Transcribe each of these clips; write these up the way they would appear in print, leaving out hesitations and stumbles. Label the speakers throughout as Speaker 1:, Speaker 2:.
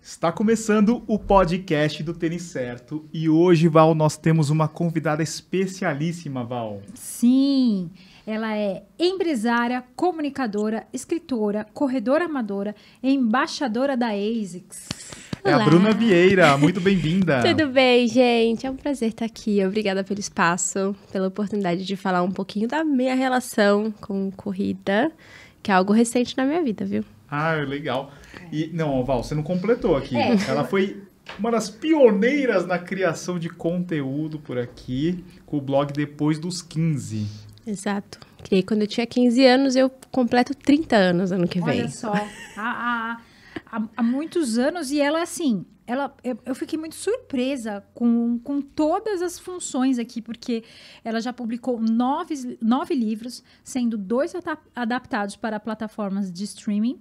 Speaker 1: Está começando o podcast do Tênis Certo e hoje, Val, nós temos uma convidada especialíssima, Val.
Speaker 2: Sim, ela é empresária, comunicadora, escritora, corredora amadora e embaixadora da ASICS.
Speaker 1: É a Bruna Vieira, muito bem-vinda.
Speaker 3: Tudo bem, gente? É um prazer estar aqui. Obrigada pelo espaço, pela oportunidade de falar um pouquinho da minha relação com corrida, que é algo recente na minha vida, viu?
Speaker 1: Ah, legal. E, não, Val, você não completou aqui. Ela foi uma das pioneiras na criação de conteúdo por aqui, com o blog Depois dos 15.
Speaker 3: Exato. Criei quando eu tinha 15 anos, eu completo 30 anos ano que vem.
Speaker 2: Olha só, há muitos anos, e ela, assim, eu fiquei muito surpresa com todas as funções aqui, porque ela já publicou 9 livros, sendo 2 adaptados para plataformas de streaming.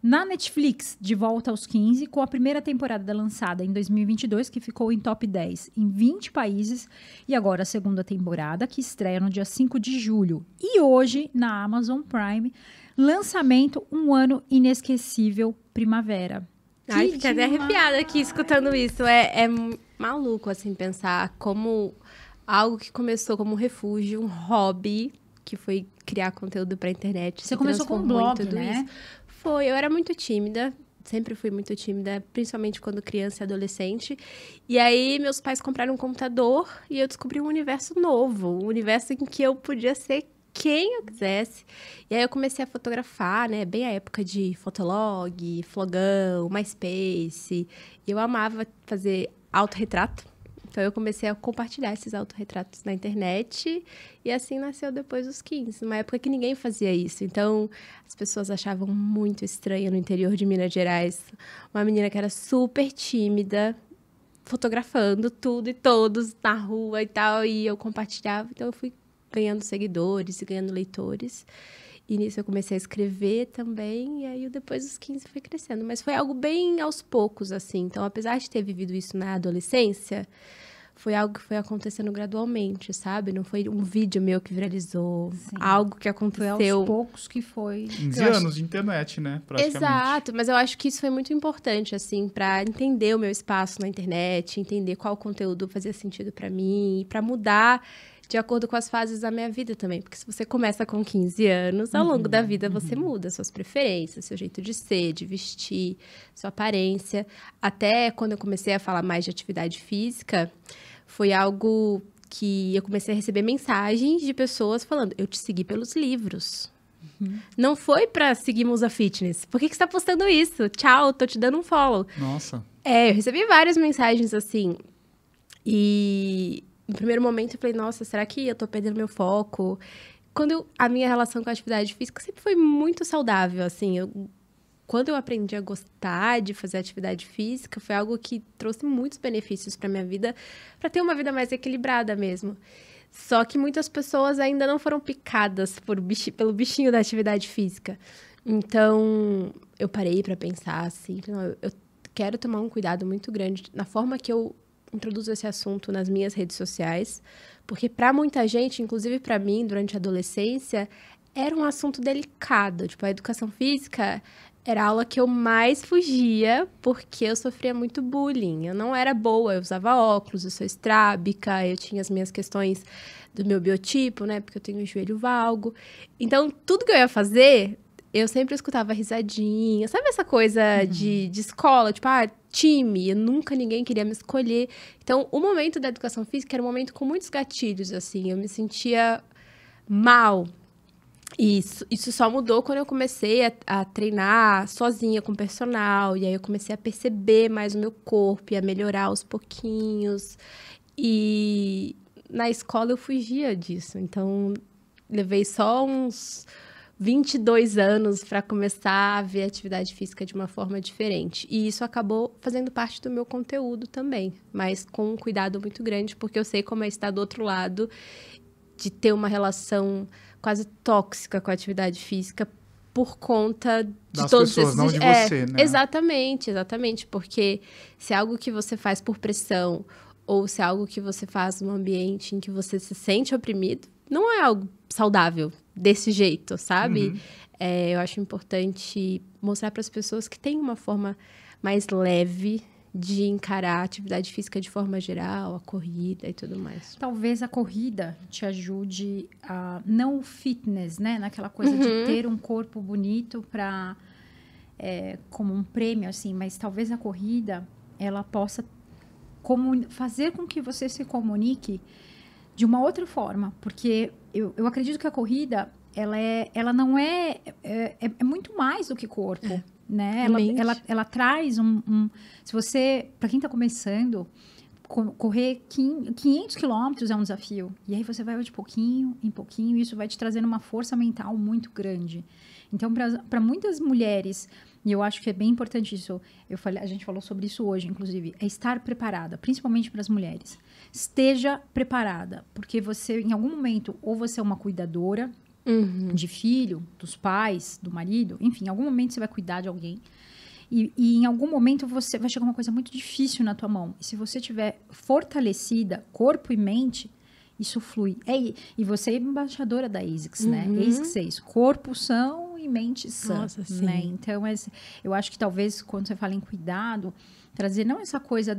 Speaker 2: Na Netflix, De Volta aos 15, com a primeira temporada lançada em 2022, que ficou em top 10 em 20 países, e agora a segunda temporada, que estreia no dia 5 de julho. E hoje, na Amazon Prime, lançamento Um Ano Inesquecível Primavera.
Speaker 3: Ai, fiquei até arrepiada aqui escutando isso. É maluco, assim, pensar como algo que começou como um refúgio, um hobby, que foi criar conteúdo pra internet.
Speaker 2: Você começou com um blog, né?
Speaker 3: Foi, eu era muito tímida, sempre fui muito tímida, principalmente quando criança e adolescente. E aí, meus pais compraram um computador e eu descobri um universo novo, um universo em que eu podia ser quem eu quisesse. E aí, eu comecei a fotografar, né? Bem a época de Fotolog, Flogão, MySpace. E eu amava fazer autorretrato. Então, eu comecei a compartilhar esses autorretratos na internet e assim nasceu Depois dos 15, numa época que ninguém fazia isso. Então, as pessoas achavam muito estranho no interior de Minas Gerais uma menina que era super tímida, fotografando tudo e todos na rua e tal, e eu compartilhava. Então, eu fui ganhando seguidores e ganhando leitores. E nisso eu comecei a escrever também, e aí o Depois dos 15 foi crescendo. Mas foi algo bem aos poucos, assim. Então, apesar de ter vivido isso na adolescência, foi algo que foi acontecendo gradualmente, sabe? Não foi um vídeo meu que viralizou,
Speaker 2: Sim.
Speaker 3: Algo que aconteceu...
Speaker 2: Foi aos poucos que foi...
Speaker 1: 15 anos de internet, né? Praticamente.
Speaker 3: Exato, mas eu acho que isso foi muito importante, assim, para entender o meu espaço na internet, entender qual conteúdo fazia sentido para mim, para mudar de acordo com as fases da minha vida também. Porque se você começa com 15 anos, ao longo da vida você muda suas preferências, seu jeito de ser, de vestir, sua aparência. Até quando eu comecei a falar mais de atividade física, foi algo que eu comecei a receber mensagens de pessoas falando, eu te segui pelos livros. Não foi pra seguir Musa Fitness. Por que você tá postando isso? Tchau, tô te dando um follow.
Speaker 1: Nossa.
Speaker 3: Eu recebi várias mensagens assim. E no primeiro momento eu falei, nossa, será que eu tô perdendo meu foco? A minha relação com a atividade física sempre foi muito saudável, assim. Quando eu aprendi a gostar de fazer atividade física, foi algo que trouxe muitos benefícios pra minha vida, pra ter uma vida mais equilibrada mesmo. Só que muitas pessoas ainda não foram picadas pelo bichinho da atividade física. Então, eu parei pra pensar assim, não, eu quero tomar um cuidado muito grande na forma que eu introduzo esse assunto nas minhas redes sociais, porque para muita gente, inclusive para mim, durante a adolescência, era um assunto delicado. Tipo, a educação física era a aula que eu mais fugia, porque eu sofria muito bullying. Eu não era boa, eu usava óculos, eu sou estrábica, eu tinha as minhas questões do meu biotipo, né? Porque eu tenho o joelho valgo. Então, tudo que eu ia fazer, eu sempre escutava risadinha. Sabe essa coisa de escola? Tipo, time. Nunca ninguém queria me escolher. Então, o momento da educação física era um momento com muitos gatilhos, assim. Eu me sentia mal. Isso só mudou quando eu comecei a treinar sozinha com personal. E aí eu comecei a perceber mais o meu corpo e a melhorar aos pouquinhos. E na escola eu fugia disso. Então, levei só uns 22 anos para começar a ver atividade física de uma forma diferente. E isso acabou fazendo parte do meu conteúdo também. Mas com um cuidado muito grande, porque eu sei como é estar do outro lado de ter uma relação quase tóxica com a atividade física por conta de
Speaker 1: das
Speaker 3: todos
Speaker 1: pessoas,
Speaker 3: esses...
Speaker 1: não de você, né?
Speaker 3: Exatamente. Porque se é algo que você faz por pressão ou se é algo que você faz num ambiente em que você se sente oprimido, não é algo saudável desse jeito, sabe? Eu acho importante mostrar para as pessoas que tem uma forma mais leve de encarar a atividade física de forma geral, a corrida e tudo mais.
Speaker 2: Talvez a corrida te ajude a... Não o fitness, né? Naquela coisa de ter um corpo bonito para... como um prêmio, assim. Mas talvez a corrida, ela possa fazer com que você se comunique de uma outra forma. Porque eu acredito que a corrida, ela não é muito mais do que corpo. Né? Ela traz se você, para quem está começando, correr 500 quilômetros é um desafio. E aí você vai de pouquinho em pouquinho, e isso vai te trazendo uma força mental muito grande. Então, para muitas mulheres, e eu acho que é bem importante isso, a gente falou sobre isso hoje, inclusive, é estar preparada, principalmente para as mulheres. Esteja preparada, porque você, em algum momento, ou você é uma cuidadora, de filho, dos pais, do marido, enfim, em algum momento você vai cuidar de alguém e em algum momento você vai chegar uma coisa muito difícil na tua mão. E se você tiver fortalecida, corpo e mente, isso flui. E você é embaixadora da ASICS, né? ASICS é isso, corpo são e mente sã.
Speaker 3: Nossa, sim.
Speaker 2: Né? Então, eu acho que talvez quando você fala em cuidado, trazer não essa coisa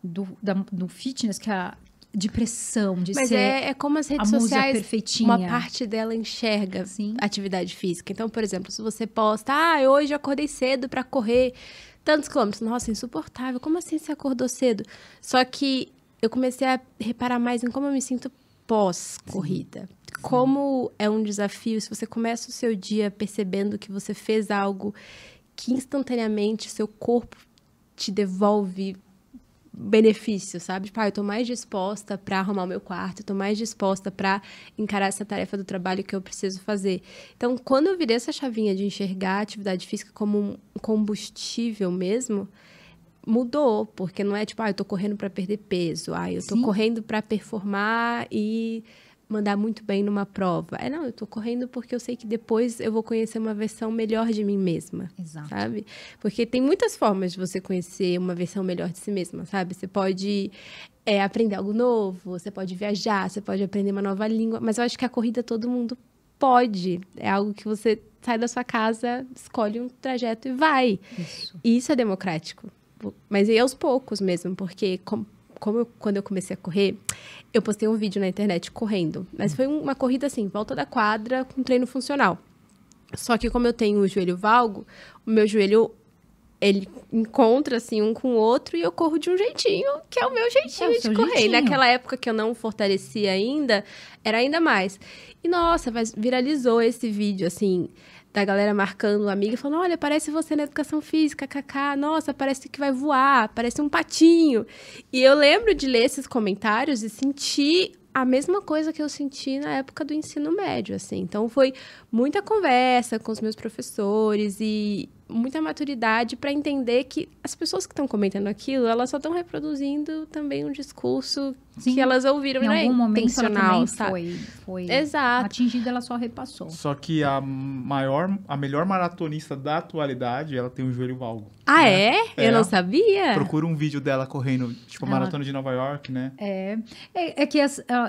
Speaker 2: do fitness, que de pressão, de
Speaker 3: Mas
Speaker 2: ser
Speaker 3: é como as redes
Speaker 2: a musa
Speaker 3: sociais,
Speaker 2: perfeitinha.
Speaker 3: uma parte dela enxerga
Speaker 2: Sim.
Speaker 3: atividade física. Então, por exemplo, se você posta, hoje eu acordei cedo pra correr tantos quilômetros. Nossa, insuportável. Como assim você acordou cedo? Só que eu comecei a reparar mais em como eu me sinto pós-corrida. Como é um desafio, se você começa o seu dia percebendo que você fez algo que instantaneamente seu corpo te devolve benefício, sabe? Tipo, eu tô mais disposta para arrumar o meu quarto, eu tô mais disposta para encarar essa tarefa do trabalho que eu preciso fazer. Então, quando eu virei essa chavinha de enxergar a atividade física como um combustível mesmo, mudou, porque não é tipo, eu tô correndo para perder peso, eu tô correndo para performar e mandar muito bem numa prova. Não, eu tô correndo porque eu sei que depois eu vou conhecer uma versão melhor de mim mesma.
Speaker 2: Exato.
Speaker 3: Sabe? Porque tem muitas formas de você conhecer uma versão melhor de si mesma, sabe? Você pode aprender algo novo, você pode viajar, você pode aprender uma nova língua, mas eu acho que a corrida todo mundo pode. É algo que você sai da sua casa, escolhe um trajeto e vai.
Speaker 2: Isso.
Speaker 3: E isso é democrático. Mas e aos poucos mesmo, porque quando eu comecei a correr, eu postei um vídeo na internet correndo. Mas foi uma corrida assim, volta da quadra, com treino funcional. Só que como eu tenho o joelho valgo, o meu joelho, ele encontra assim um com o outro e eu corro de um jeitinho, que é o meu jeitinho de correr.
Speaker 2: Jeitinho.
Speaker 3: E naquela época que eu não fortalecia ainda, era ainda mais. E nossa, viralizou esse vídeo, assim, da galera marcando amiga e falando, olha, parece você na educação física, kaká, nossa, parece que vai voar, parece um patinho. E eu lembro de ler esses comentários e sentir a mesma coisa que eu senti na época do ensino médio, assim. Então, foi muita conversa com os meus professores e muita maturidade para entender que as pessoas que estão comentando aquilo, elas só estão reproduzindo também um discurso que elas ouviram,
Speaker 2: em
Speaker 3: não é
Speaker 2: algum momento
Speaker 3: intencional,
Speaker 2: ela
Speaker 3: sabe?
Speaker 2: também foi
Speaker 3: Exato.
Speaker 2: atingida, ela só repassou.
Speaker 1: Só que a melhor maratonista da atualidade, ela tem um joelho valgo.
Speaker 3: Ah,
Speaker 1: né?
Speaker 3: é? Eu não sabia.
Speaker 1: Procura um vídeo dela correndo, tipo, a maratona de Nova York, né?
Speaker 2: É que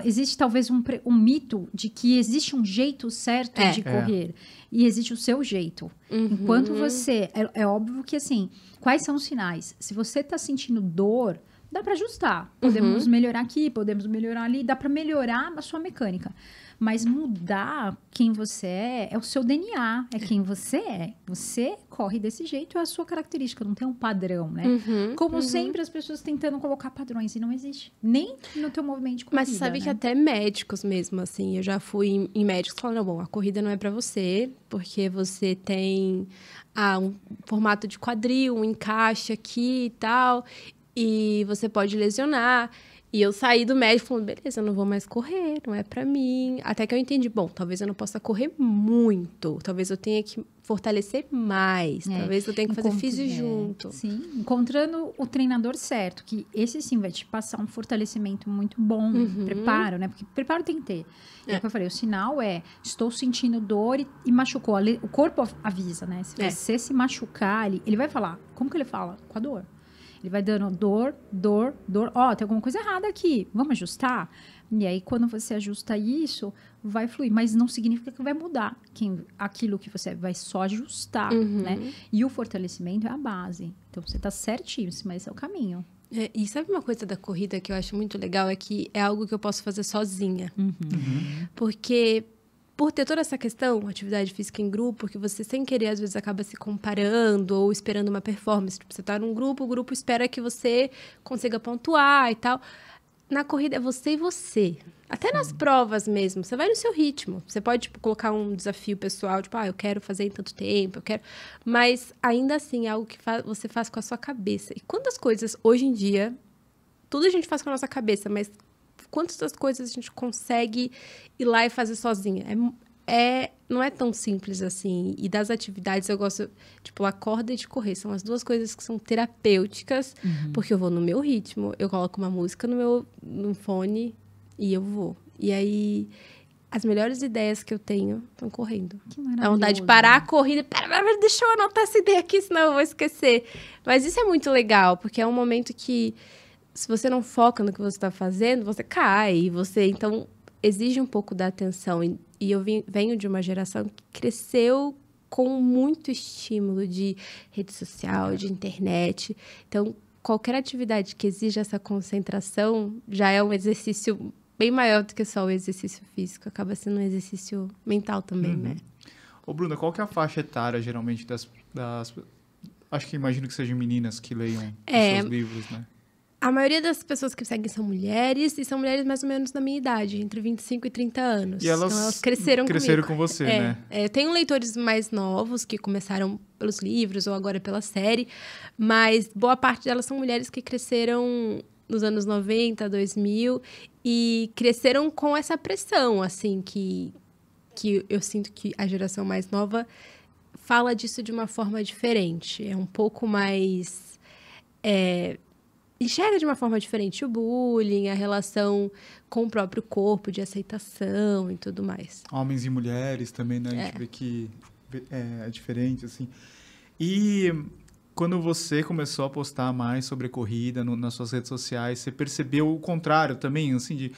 Speaker 2: existe talvez um mito de que existe um jeito certo de correr. E existe o seu jeito. Enquanto você... É óbvio que, assim, quais são os sinais? Se você tá sentindo dor, dá para ajustar. Podemos melhorar aqui, podemos melhorar ali. Dá para melhorar a sua mecânica. Mas mudar quem você é o seu DNA. É quem você é. Você corre desse jeito, é a sua característica. Não tem um padrão, né? Como sempre, as pessoas tentando colocar padrões. E não existe. Nem no teu movimento de corrida.
Speaker 3: Mas sabe que até médicos mesmo, assim, eu já fui em médicos falando, bom, a corrida não é pra você, porque você tem um formato de quadril, um encaixe aqui e tal, e você pode lesionar. E eu saí do médico falando, beleza, eu não vou mais correr, não é pra mim. Até que eu entendi, bom, talvez eu não possa correr muito, talvez eu tenha que fortalecer mais, talvez eu tenha que fazer físio junto.
Speaker 2: Sim, encontrando o treinador certo, que esse sim vai te passar um fortalecimento muito bom, preparo, né? Porque preparo tem que ter. E é o que eu falei, o sinal estou sentindo dor e machucou. O corpo avisa, né? Se você se machucar, ele vai falar. Como que ele fala? Com a dor. Ele vai dando dor. Tem alguma coisa errada aqui. Vamos ajustar? E aí, quando você ajusta isso, vai fluir. Mas não significa que vai mudar aquilo que você vai só ajustar, né? E o fortalecimento é a base. Então, você tá certíssimo, esse é o caminho.
Speaker 3: E sabe uma coisa da corrida que eu acho muito legal? É que é algo que eu posso fazer sozinha. Porque por ter toda essa questão, atividade física em grupo, que você sem querer às vezes acaba se comparando ou esperando uma performance. Tipo, você tá num grupo, o grupo espera que você consiga pontuar e tal. Na corrida é você e você. Até nas provas mesmo, você vai no seu ritmo. Você pode, tipo, colocar um desafio pessoal, tipo, eu quero fazer em tanto tempo, eu quero... Mas, ainda assim, é algo que você faz com a sua cabeça. E quantas coisas, hoje em dia, tudo a gente faz com a nossa cabeça, mas quantas das coisas a gente consegue ir lá e fazer sozinha? Não é tão simples assim. E das atividades, eu gosto de pular corda e de correr. São as duas coisas que são terapêuticas, porque eu vou no meu ritmo. Eu coloco uma música no fone e eu vou. E aí, as melhores ideias que eu tenho estão correndo.
Speaker 2: Que maravilhoso.
Speaker 3: Dá vontade de parar a corrida. Pera, deixa eu anotar essa ideia aqui, senão eu vou esquecer. Mas isso é muito legal, porque é um momento que, se você não foca no que você está fazendo, você cai. Então, exige um pouco da atenção. E eu venho de uma geração que cresceu com muito estímulo de rede social, de internet. Então, qualquer atividade que exija essa concentração já é um exercício bem maior do que só o exercício físico. Acaba sendo um exercício mental também, né?
Speaker 1: Ô, Bruna, qual que é a faixa etária, geralmente, das... Acho que imagino que sejam meninas que leiam os seus livros, né?
Speaker 3: A maioria das pessoas que seguem são mulheres, e são mulheres mais ou menos da minha idade, entre 25 e 30 anos.
Speaker 1: E elas,
Speaker 3: então, elas cresceram
Speaker 1: com você, né?
Speaker 3: Tenho leitores mais novos que começaram pelos livros ou agora pela série, mas boa parte delas são mulheres que cresceram nos anos 90, 2000, e cresceram com essa pressão, assim, que eu sinto que a geração mais nova fala disso de uma forma diferente. É um pouco mais... enxerga de uma forma diferente o bullying, a relação com o próprio corpo, de aceitação e tudo mais.
Speaker 1: Homens e mulheres também, né? A gente vê que é diferente, assim. E quando você começou a postar mais sobre corrida nas suas redes sociais, você percebeu o contrário também, assim, de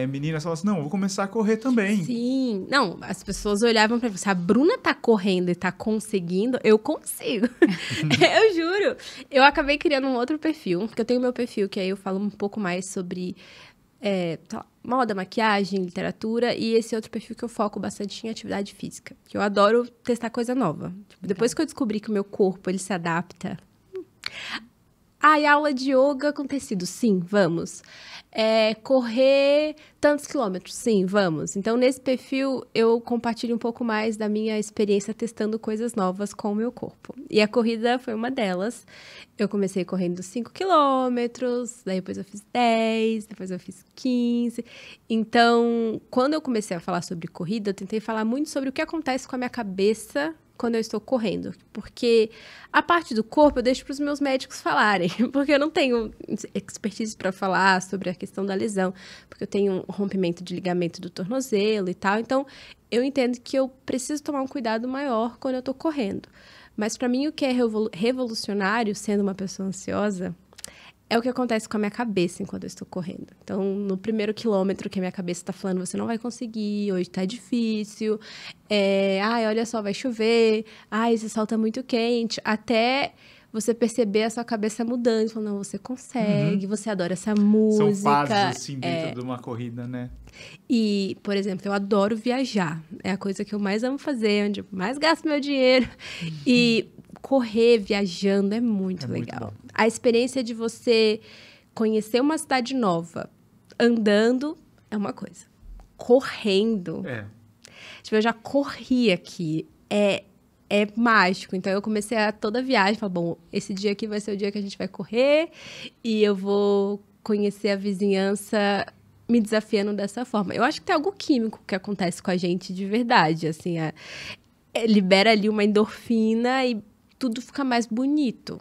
Speaker 1: meninas falam assim, não, eu vou começar a correr também.
Speaker 3: Sim. Não, as pessoas olhavam pra mim, se a Bruna tá correndo e tá conseguindo, eu consigo. Eu juro. Eu acabei criando um outro perfil, porque eu tenho meu perfil, que aí eu falo um pouco mais sobre moda, maquiagem, literatura, e esse outro perfil que eu foco bastante em atividade física, que eu adoro testar coisa nova. Tipo, depois que eu descobri que o meu corpo, ele se adapta... e aula de yoga com tecido, sim, vamos. Correr tantos quilômetros, sim, vamos. Então, nesse perfil, eu compartilho um pouco mais da minha experiência testando coisas novas com o meu corpo. E a corrida foi uma delas. Eu comecei correndo 5 quilômetros, daí depois eu fiz 10, depois eu fiz 15. Então, quando eu comecei a falar sobre corrida, eu tentei falar muito sobre o que acontece com a minha cabeça quando eu estou correndo, porque a parte do corpo eu deixo para os meus médicos falarem, porque eu não tenho expertise para falar sobre a questão da lesão, porque eu tenho um rompimento de ligamento do tornozelo e tal, então eu entendo que eu preciso tomar um cuidado maior quando eu estou correndo. Mas para mim o que é revolucionário, sendo uma pessoa ansiosa, é o que acontece com a minha cabeça enquanto eu estou correndo. Então, no primeiro quilômetro que a minha cabeça está falando, você não vai conseguir, hoje tá difícil, olha só, vai chover, esse sol tá muito quente, até você perceber a sua cabeça mudando, falando, não, você consegue, você adora essa música.
Speaker 1: São fases, assim, dentro de uma corrida, né?
Speaker 3: E, por exemplo, eu adoro viajar, é a coisa que eu mais amo fazer, onde eu mais gasto meu dinheiro, e correr viajando é muito legal. Muito a experiência de você conhecer uma cidade nova andando é uma coisa. Correndo. Tipo, eu já corri aqui. É mágico. Então, eu comecei a toda viagem. Falei, bom, esse dia aqui vai ser o dia que a gente vai correr. E eu vou conhecer a vizinhança me desafiando dessa forma. Eu acho que tem algo químico que acontece com a gente de verdade. Assim, libera ali uma endorfina e tudo fica mais bonito.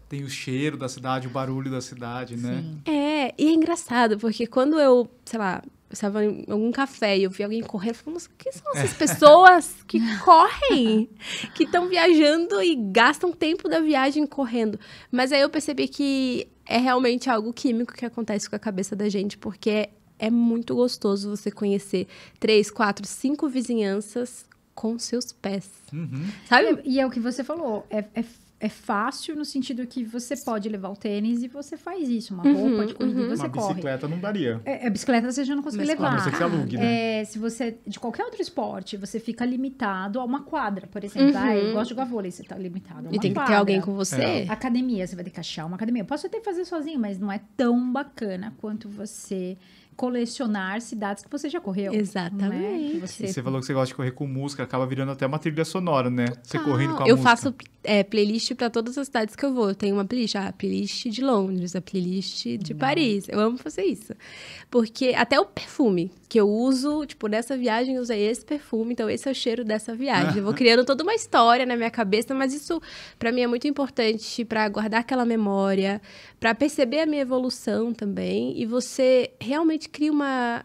Speaker 1: Tem o cheiro da cidade, o barulho da cidade, né?
Speaker 2: Sim.
Speaker 3: E é engraçado, porque quando eu estava em algum café e eu vi alguém correr, eu falei, mas quem são essas pessoas que correm? Que estão viajando e gastam tempo da viagem correndo. Mas aí eu percebi que é realmente algo químico que acontece com a cabeça da gente, porque é muito gostoso você conhecer 3, 4, 5 vizinhanças com seus pés. Sabe?
Speaker 2: E é o que você falou, é fácil no sentido que você pode levar o tênis e você faz isso, uma roupa de corrida e você
Speaker 1: Uma
Speaker 2: corre.
Speaker 1: bicicleta não daria.
Speaker 2: A bicicleta você já não consegue levar.
Speaker 1: A não ser que você alugue, né?
Speaker 2: Se você, de qualquer outro esporte, você fica limitado a uma quadra, por exemplo. Eu gosto de jogar vôlei, você tá limitado a uma
Speaker 3: E tem que
Speaker 2: quadra.
Speaker 3: ter alguém com você.
Speaker 2: Academia, você vai ter que achar uma academia. Eu posso até fazer sozinho, mas não é tão bacana quanto você colecionar cidades que você já correu.
Speaker 3: Exatamente.
Speaker 2: Né?
Speaker 1: Você falou que você gosta de correr com música, acaba virando até uma trilha sonora, né? Você correndo com a
Speaker 3: eu
Speaker 1: música.
Speaker 3: faço playlist pra todas as cidades que eu vou. Eu tenho uma playlist, a playlist de Londres, a playlist de Paris. Eu amo fazer isso. Porque até o perfume que eu uso, tipo, nessa viagem eu usei esse perfume, então esse é o cheiro dessa viagem. Eu vou criando toda uma história na minha cabeça, mas isso pra mim é muito importante pra guardar aquela memória, pra perceber a minha evolução também. E você realmente cria uma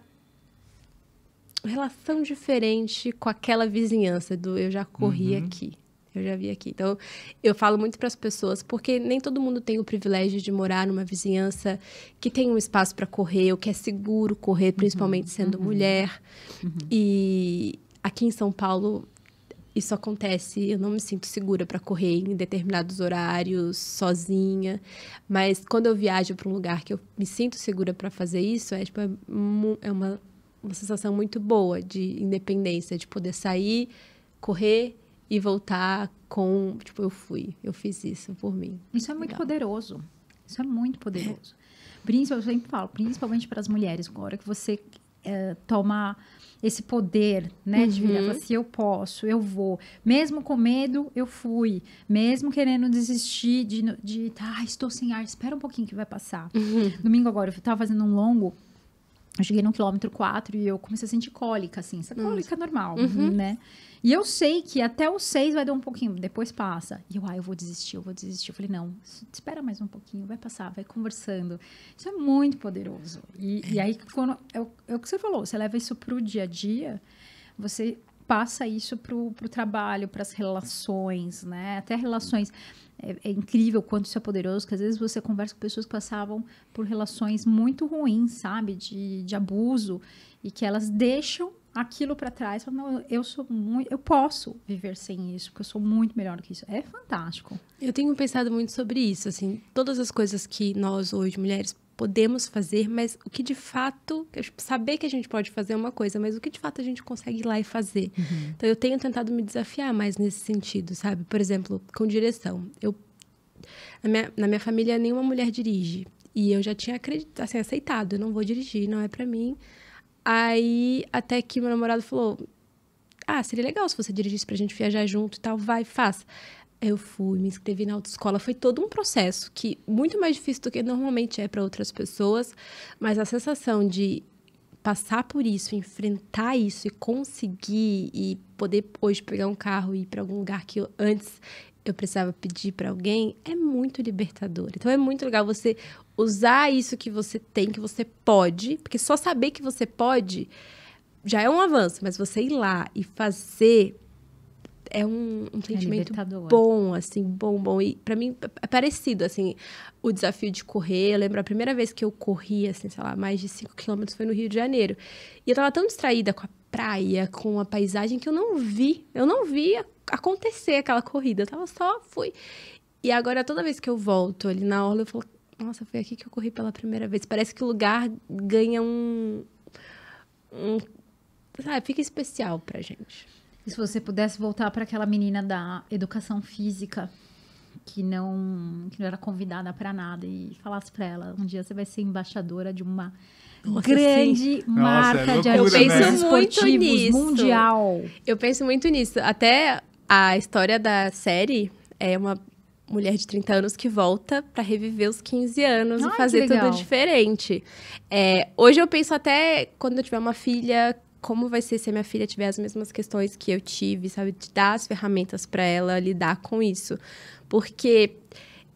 Speaker 3: relação diferente com aquela vizinhança do eu já corri aqui, eu já vi aqui. Então, eu falo muito para as pessoas, porque nem todo mundo tem o privilégio de morar numa vizinhança que tem um espaço para correr, ou que é seguro correr, principalmente sendo mulher. E aqui em São Paulo, isso acontece, eu não me sinto segura para correr em determinados horários, sozinha. Mas quando eu viajo para um lugar que eu me sinto segura para fazer isso, é uma sensação muito boa de independência, de poder sair, correr e voltar com, tipo, eu fiz isso por mim.
Speaker 2: Isso é muito poderoso. Isso é muito poderoso. Eu sempre falo, principalmente para as mulheres, agora que você toma esse poder, né, de virar e falar assim, eu posso, eu vou. Mesmo com medo, eu fui. Mesmo querendo desistir estou sem ar, espera um pouquinho que vai passar. Domingo agora, eu estava fazendo um longo, eu cheguei no quilômetro 4 e eu comecei a sentir cólica, assim, essa cólica normal, né? E eu sei que até o 6 vai dar um pouquinho, depois passa. E eu vou desistir. Eu falei, não, espera mais um pouquinho, vai passar, vai conversando. Isso é muito poderoso. E aí, quando, é o que você falou, você leva isso pro dia a dia, você passa isso pro trabalho, pras relações, né? Até relações... É incrível quanto isso é poderoso, que às vezes você conversa com pessoas que passavam por relações muito ruins, sabe? De abuso, e que elas deixam aquilo para trás. Falam, não, eu posso viver sem isso, porque eu sou muito melhor do que isso. É fantástico.
Speaker 3: Eu tenho pensado muito sobre isso, assim, todas as coisas que nós hoje, mulheres, podemos fazer, mas o que de fato... Saber que a gente pode fazer é uma coisa, mas o que de fato a gente consegue ir lá e fazer. Então, eu tenho tentado me desafiar mais nesse sentido, sabe? Por exemplo, com direção. Na minha família, nenhuma mulher dirige. E eu já tinha aceitado. Eu não vou dirigir, não é pra mim. Aí, até que meu namorado falou... seria legal se você dirigisse pra gente viajar junto e tal. Vai, faça. Eu fui, me inscrevi na autoescola. Foi todo um processo que muito mais difícil do que normalmente é para outras pessoas. Mas a sensação de passar por isso, enfrentar isso e conseguir e poder hoje pegar um carro e ir para algum lugar que antes eu precisava pedir para alguém é muito libertador. Então é muito legal você usar isso que você tem, que você pode, porque só saber que você pode já é um avanço, mas você ir lá e fazer é um sentimento bom, assim, bom. E pra mim é parecido, assim, o desafio de correr. Eu lembro a primeira vez que eu corri, assim, sei lá, mais de 5 quilômetros foi no Rio de Janeiro. E eu tava tão distraída com a praia, com a paisagem, que eu não vi acontecer aquela corrida. Eu fui. E agora, toda vez que eu volto ali na orla, eu falo, nossa, foi aqui que eu corri pela primeira vez. Parece que o lugar ganha sabe, fica especial pra gente.
Speaker 2: E se você pudesse voltar para aquela menina da educação física que não era convidada para nada e falasse para ela, um dia você vai ser embaixadora de uma grande marca de artigos esportivos mundial.
Speaker 3: Eu penso muito nisso. Até a história da série é uma mulher de 30 anos que volta para reviver os 15 anos e fazer tudo diferente. Hoje eu penso até quando eu tiver uma filha, como vai ser se a minha filha tiver as mesmas questões que eu tive, sabe? De dar as ferramentas para ela lidar com isso. Porque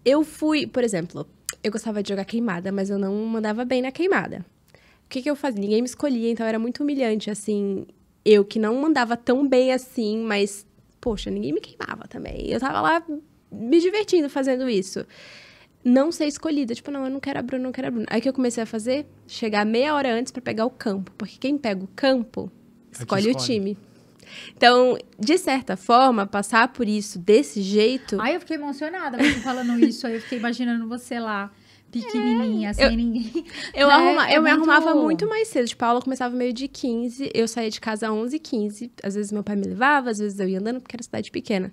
Speaker 3: eu fui, por exemplo, eu gostava de jogar queimada, mas eu não mandava bem na queimada. O que eu fazia? Ninguém me escolhia, então era muito humilhante, assim. Eu que não mandava tão bem assim, mas, poxa, ninguém me queimava também. Eu tava lá me divertindo fazendo isso. não ser escolhida. Tipo, não, eu não quero a Bruna, não quero a Bruna. Aí o que eu comecei a fazer? Chegar meia hora antes pra pegar o campo. Porque quem pega o campo, escolhe o time. Então, de certa forma, passar por isso desse jeito...
Speaker 2: Ai, eu fiquei emocionada você falando isso. Aí eu fiquei imaginando você lá, pequenininha, sem ninguém.
Speaker 3: Eu me arrumava muito mais cedo. Tipo, a aula começava meio de 15. Eu saía de casa às 11h15. Às vezes meu pai me levava, às vezes eu ia andando, porque era cidade pequena.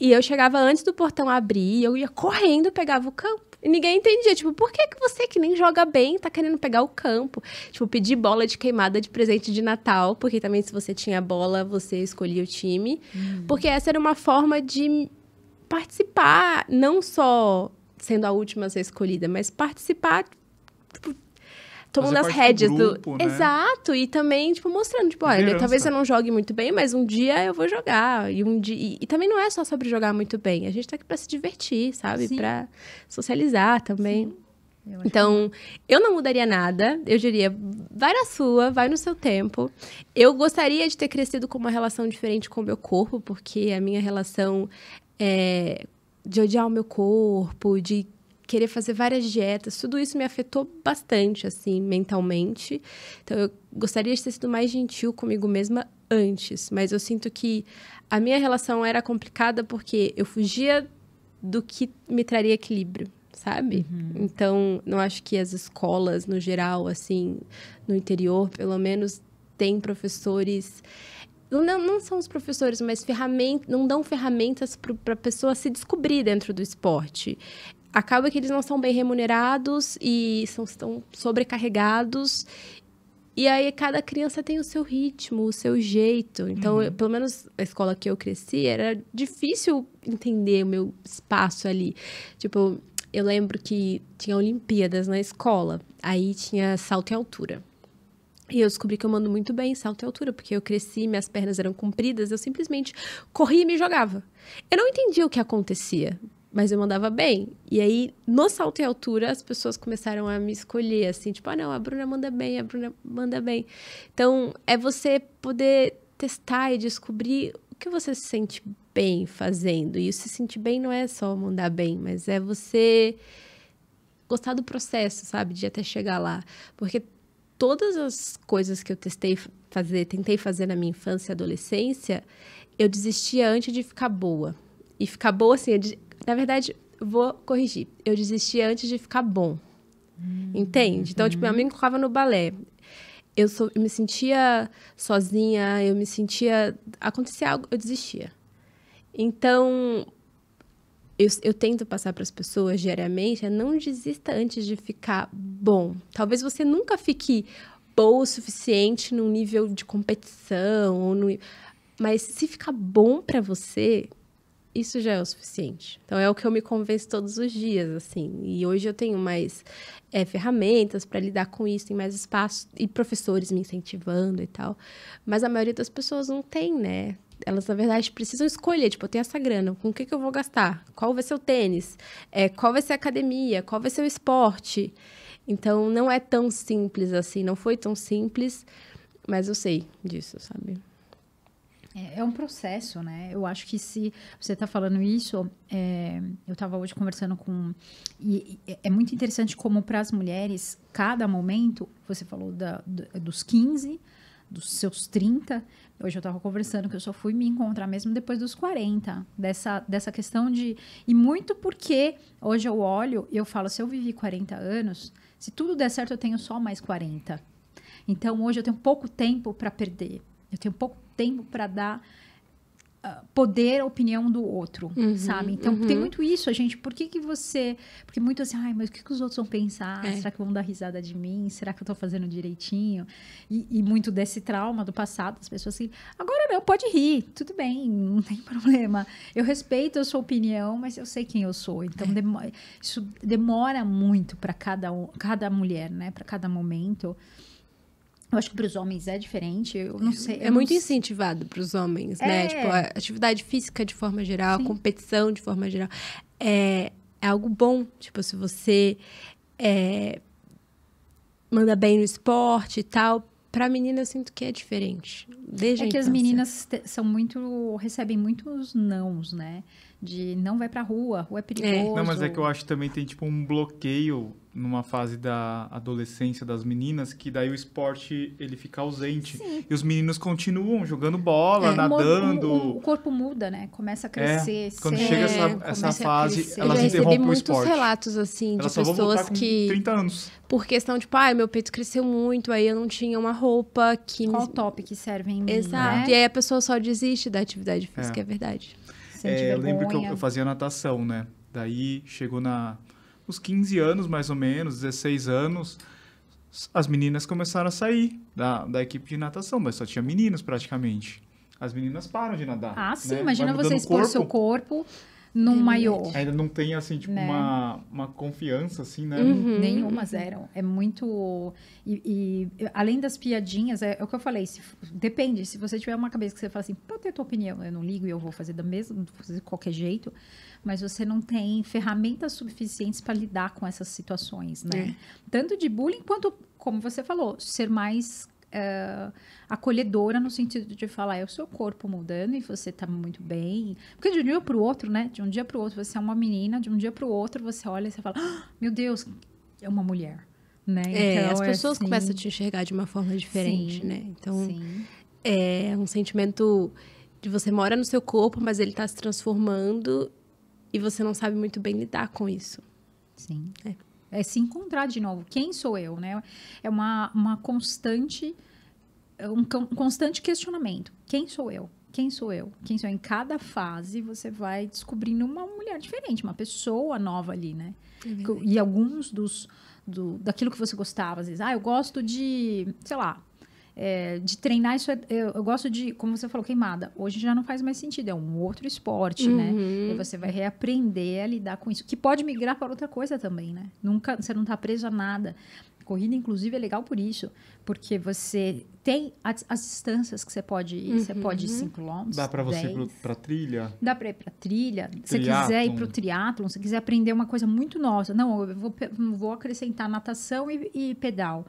Speaker 3: E eu chegava antes do portão abrir, eu ia correndo, pegava o campo. E ninguém entendia, tipo, por que você que nem joga bem tá querendo pegar o campo? Tipo, pedir bola de queimada de presente de Natal, porque também se você tinha bola, você escolhia o time. Porque essa era uma forma de participar, não só sendo a última a ser escolhida, mas participar, tipo, tomando as rédeas do grupo, né? Exato, e também, tipo, mostrando, tipo, olha, talvez você não jogue muito bem, mas um dia eu vou jogar. E também não é só sobre jogar muito bem, a gente tá aqui pra se divertir, sabe? Sim. Pra socializar também. Então, eu não mudaria nada, eu diria, vai na sua, vai no seu tempo. Eu gostaria de ter crescido com uma relação diferente com o meu corpo, porque a minha relação é de odiar o meu corpo, de querer fazer várias dietas, tudo isso me afetou bastante, assim, mentalmente. Então, eu gostaria de ter sido mais gentil comigo mesma antes, mas eu sinto que a minha relação era complicada porque eu fugia do que me traria equilíbrio, sabe? Então, não acho que as escolas, no geral, assim, no interior, pelo menos, têm professores... Não são os professores, mas não dão ferramentas para a pessoa se descobrir dentro do esporte. Acaba que eles não são bem remunerados e estão sobrecarregados. E aí, cada criança tem o seu ritmo, o seu jeito. Então, pelo menos a escola que eu cresci, era difícil entender o meu espaço ali. Tipo, eu lembro que tinha Olimpíadas na escola. Aí, tinha salto em altura. E eu descobri que eu mando muito bem em salto em altura, porque eu cresci, minhas pernas eram compridas, eu simplesmente corria e me jogava. Eu não entendia o que acontecia, mas eu mandava bem. E aí, no salto em altura, as pessoas começaram a me escolher, assim, tipo, não, a Bruna manda bem, a Bruna manda bem. Então, é você poder testar e descobrir o que você se sente bem fazendo. E se sentir bem não é só mandar bem, mas é você gostar do processo, sabe? De até chegar lá. Porque todas as coisas que eu tentei fazer na minha infância e adolescência, eu desistia antes de ficar boa. E ficar boa, assim, na verdade, vou corrigir. Eu desistia antes de ficar bom. Entende? Então, tipo, meu amigo colocava no balé. Eu me sentia sozinha, acontecia algo, eu desistia. Então, eu tento passar para as pessoas diariamente, não desista antes de ficar bom. Talvez você nunca fique boa o suficiente num nível de competição, mas se ficar bom para você, isso já é o suficiente. Então, é o que eu me convenço todos os dias, assim. E hoje eu tenho mais ferramentas para lidar com isso, tem mais espaço e professores me incentivando e tal. Mas a maioria das pessoas não tem, né? Elas, na verdade, precisam escolher. Tipo, eu tenho essa grana, com o que eu vou gastar? Qual vai ser o tênis? Qual vai ser a academia? Qual vai ser o esporte? Então, não é tão simples assim. Não foi tão simples, mas eu sei disso, sabe?
Speaker 2: É um processo, né? Eu acho que se você está falando isso, eu estava hoje conversando com... E é muito interessante como para as mulheres, cada momento, você falou dos 15, dos seus 30... Hoje eu estava conversando que eu só fui me encontrar mesmo depois dos 40. Dessa questão de... E muito porque hoje eu olho e eu falo, se eu vivi 40 anos, se tudo der certo, eu tenho só mais 40. Então, hoje eu tenho pouco tempo para perder. Eu tenho pouco tempo para dar poder à opinião do outro, sabe? Então, tem muito isso, gente. Por que você... Porque muito assim, mas o que os outros vão pensar? Será que vão dar risada de mim? Será que eu tô fazendo direitinho? E muito desse trauma do passado, as pessoas assim, agora não, pode rir, tudo bem, não tem problema. Eu respeito a sua opinião, mas eu sei quem eu sou. Então, isso demora muito para cada mulher, né? Para cada momento. Eu acho que para os homens é diferente, eu não sei.
Speaker 3: É muito incentivado para os homens, né? Tipo, a atividade física de forma geral, a competição de forma geral. É algo bom. Tipo, se você manda bem no esporte e tal, para a menina eu sinto que é diferente. Desde a
Speaker 2: que
Speaker 3: infância.
Speaker 2: as meninas recebem muitos nãos, né? de não vai pra rua é perigoso.
Speaker 1: Não, mas é que eu acho que também tem, tipo, um bloqueio numa fase da adolescência das meninas, que daí o esporte, ele fica ausente.
Speaker 2: Sim.
Speaker 1: E os meninos continuam jogando bola, nadando.
Speaker 2: O corpo muda, né? Começa a crescer.
Speaker 1: Quando chega essa fase, elas
Speaker 3: eu já
Speaker 1: interrompem
Speaker 3: recebi
Speaker 1: o esporte.
Speaker 3: muitos relatos, assim,
Speaker 1: Elas
Speaker 3: de
Speaker 1: só vão voltar
Speaker 3: pessoas
Speaker 1: com
Speaker 3: que...
Speaker 1: 30 anos.
Speaker 3: Por questão de, pai, meu peito cresceu muito, aí eu não tinha uma roupa que...
Speaker 2: Qual top que serve em mim,
Speaker 3: Exato.
Speaker 2: né?
Speaker 3: E aí a pessoa só desiste da atividade física, é verdade.
Speaker 2: Sente
Speaker 1: eu lembro que
Speaker 2: vergonha.
Speaker 1: eu fazia natação, né? Daí chegou nos 15 anos, mais ou menos, 16 anos, as meninas começaram a sair da equipe de natação, mas só tinha meninos praticamente. As meninas param de nadar.
Speaker 2: Ah, sim.
Speaker 1: Né?
Speaker 2: Imagina
Speaker 1: Vai
Speaker 2: você
Speaker 1: mudando o
Speaker 2: expor seu corpo num maiô.
Speaker 1: Ainda não tem, assim, tipo,
Speaker 2: Né?
Speaker 1: uma confiança, assim, né?
Speaker 2: Nenhuma, zero. É muito... E além das piadinhas, é o que eu falei, depende. Se você tiver uma cabeça que você fala assim, pode ter a tua opinião, eu não ligo e eu vou fazer da mesma, vou fazer de qualquer jeito, mas você não tem ferramentas suficientes para lidar com essas situações, né? Tanto de bullying quanto, como você falou, ser mais... acolhedora no sentido de falar, é o seu corpo mudando e você tá muito bem. Porque de um dia pro outro, né? De um dia pro outro você é uma menina, de um dia pro outro você olha e você fala, meu Deus, é uma mulher, né? Então,
Speaker 3: as pessoas
Speaker 2: assim,
Speaker 3: começam a te enxergar de uma forma diferente,
Speaker 2: sim,
Speaker 3: né? Então,
Speaker 2: sim.
Speaker 3: é um sentimento de você mora no seu corpo, mas ele tá se transformando e você não sabe muito bem lidar com isso.
Speaker 2: Sim. É se encontrar de novo. Quem sou eu, né? É uma constante... um constante questionamento. Quem sou eu? Quem sou eu? Quem sou eu? Em cada fase, você vai descobrindo uma mulher diferente, uma pessoa nova ali, né? E alguns daquilo que você gostava, às vezes. Eu gosto de, sei lá, de treinar isso. Eu gosto de, como você falou, queimada. Hoje já não faz mais sentido, é um outro esporte, né? E você vai reaprender a lidar com isso. Que pode migrar para outra coisa também, né? Você não está preso a nada. Corrida, inclusive, é legal por isso, porque você tem as distâncias que você pode ir. Você pode ir 5 km,
Speaker 1: Dá pra você
Speaker 2: 10.
Speaker 1: ir pra trilha?
Speaker 2: Dá para ir para trilha. Se você quiser ir para o triatlon, se você quiser aprender uma coisa muito nova. Não, eu vou acrescentar natação e pedal.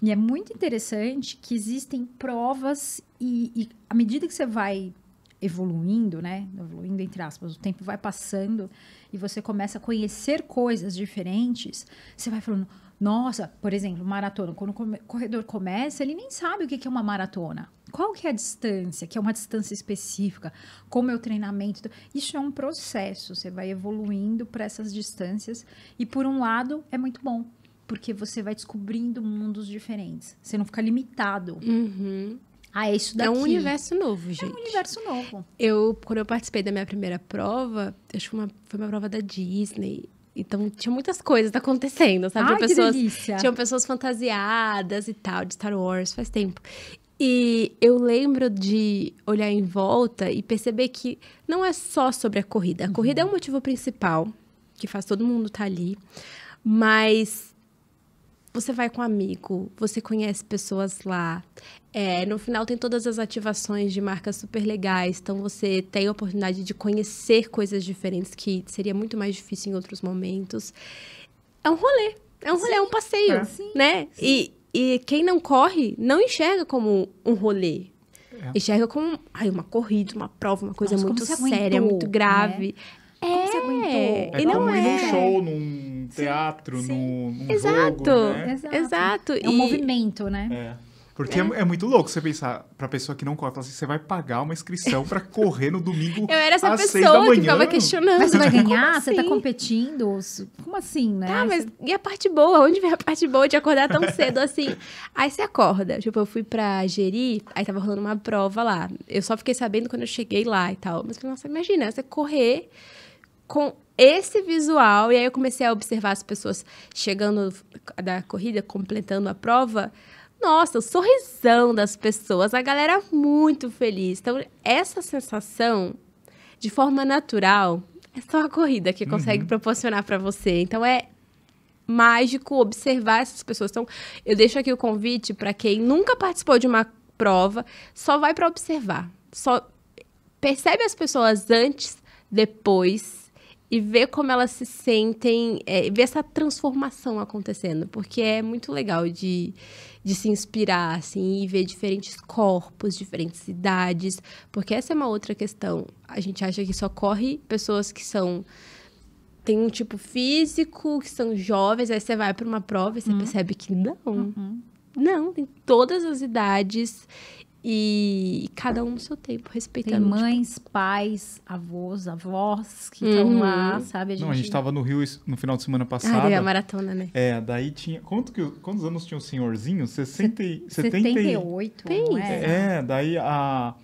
Speaker 2: E é muito interessante que existem provas e à medida que você vai evoluindo, né? Evoluindo, entre aspas, o tempo vai passando e você começa a conhecer coisas diferentes, você vai falando... Nossa, por exemplo, maratona. Quando o corredor começa, ele nem sabe o que é uma maratona. Qual que é a distância? Que é uma distância específica? Como é o treinamento? Isso é um processo. Você vai evoluindo para essas distâncias. E, por um lado, é muito bom. Porque você vai descobrindo mundos diferentes. Você não fica limitado. É isso daqui.
Speaker 3: É um universo novo, gente.
Speaker 2: É um universo novo.
Speaker 3: Quando eu participei da minha primeira prova, acho que foi uma prova da Disney... Então, tinha muitas coisas acontecendo, sabe?
Speaker 2: Ai, que delícia.
Speaker 3: Tinham pessoas fantasiadas e tal, de Star Wars, faz tempo. E eu lembro de olhar em volta e perceber que não é só sobre a corrida. A corrida é o motivo principal, que faz todo mundo estar ali. Mas você vai com um amigo, você conhece pessoas lá. No final tem todas as ativações de marcas super legais. Então, você tem a oportunidade de conhecer coisas diferentes que seria muito mais difícil em outros momentos. É um rolê. É um passeio, né? E quem não corre, não enxerga como um rolê. Enxerga como uma corrida, uma prova, uma coisa muito séria, muito grave.
Speaker 2: Né? Como você aguentou?
Speaker 3: E não
Speaker 1: como ir num show, num teatro, num jogo, né?
Speaker 3: Exato.
Speaker 2: É um movimento, né?
Speaker 1: Porque é muito louco você pensar, pra pessoa que não corre, falar assim, você vai pagar uma inscrição pra correr no domingo
Speaker 3: Eu era essa
Speaker 1: às 6 da
Speaker 3: pessoa
Speaker 1: manhã.
Speaker 3: que ficava questionando.
Speaker 2: Mas você vai ganhar?
Speaker 3: Como
Speaker 2: Você tá
Speaker 3: assim?
Speaker 2: competindo? Como assim, né?
Speaker 3: Mas e a parte boa? Onde vem a parte boa de acordar tão cedo assim? Aí você acorda. Tipo, eu fui pra Jeri, aí tava rolando uma prova lá. Eu só fiquei sabendo quando eu cheguei lá e tal. Mas, nossa, imagina, você correr com esse visual. E aí eu comecei a observar as pessoas chegando da corrida, completando a prova. Nossa, o sorrisão das pessoas, a galera muito feliz. Então, essa sensação, de forma natural, é só a corrida que consegue proporcionar para você. Então, é mágico observar essas pessoas. Então, eu deixo aqui o convite para quem nunca participou de uma prova, só vai para observar. Só percebe as pessoas antes, depois e ver como elas se sentem, ver essa transformação acontecendo, porque é muito legal de se inspirar, assim, e ver diferentes corpos, diferentes idades, porque essa é uma outra questão. A gente acha que só corre pessoas que têm um tipo físico, que são jovens, aí você vai para uma prova e você percebe que não. Não, tem todas as idades e cada um no seu tempo, respeitando.
Speaker 2: Tem mães, pais, avós que estão lá, sabe?
Speaker 1: A gente tava no Rio no final de semana passado.
Speaker 3: Ah, a maratona, né?
Speaker 1: Daí tinha... Quantos anos tinha o senhorzinho?
Speaker 2: 78, não é?
Speaker 1: Daí a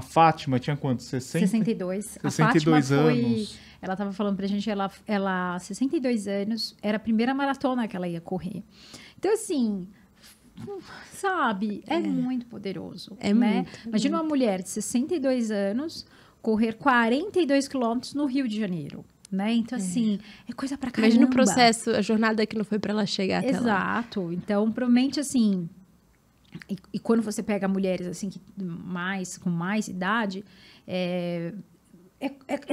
Speaker 1: Fátima tinha quantos?
Speaker 2: 62.
Speaker 1: 62 anos.
Speaker 2: Ela tava falando pra gente, ela 62 anos, era a primeira maratona que ela ia correr. Então, assim... Sabe? É muito poderoso, né?
Speaker 3: Muito.
Speaker 2: Imagina uma mulher de 62 anos correr 42 quilômetros no Rio de Janeiro, né? Então, assim, é coisa pra caramba.
Speaker 3: Imagina o processo, a jornada que não foi pra ela chegar até lá.
Speaker 2: Exato. Então, provavelmente, assim... E quando você pega mulheres, assim, com mais idade, é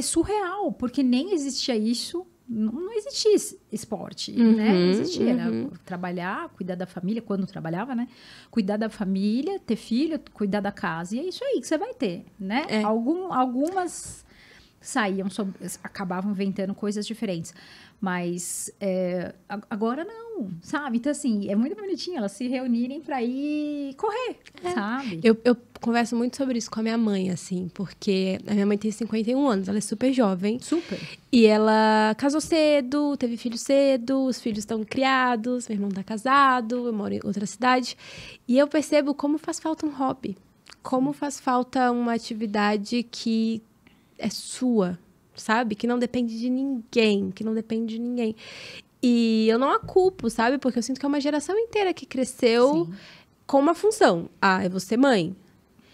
Speaker 2: surreal, porque nem existia isso. Não existia esporte, né? Não existia. Era trabalhar, cuidar da família, quando trabalhava, né? Cuidar da família, ter filho, cuidar da casa. E é isso aí que você vai ter, né? Algumas acabavam inventando coisas diferentes. Mas agora não, sabe? Então, assim, é muito bonitinho elas se reunirem para ir correr, sabe?
Speaker 3: Eu converso muito sobre isso com a minha mãe, assim, porque a minha mãe tem 51 anos, ela é super jovem.
Speaker 2: Super.
Speaker 3: E ela casou cedo, teve filho cedo, os filhos estão criados, meu irmão tá casado, eu moro em outra cidade. E eu percebo como faz falta um hobby, como faz falta uma atividade que é sua, sabe? Que não depende de ninguém, E eu não a culpo, sabe? Porque eu sinto que é uma geração inteira que cresceu com uma função. Eu vou ser mãe.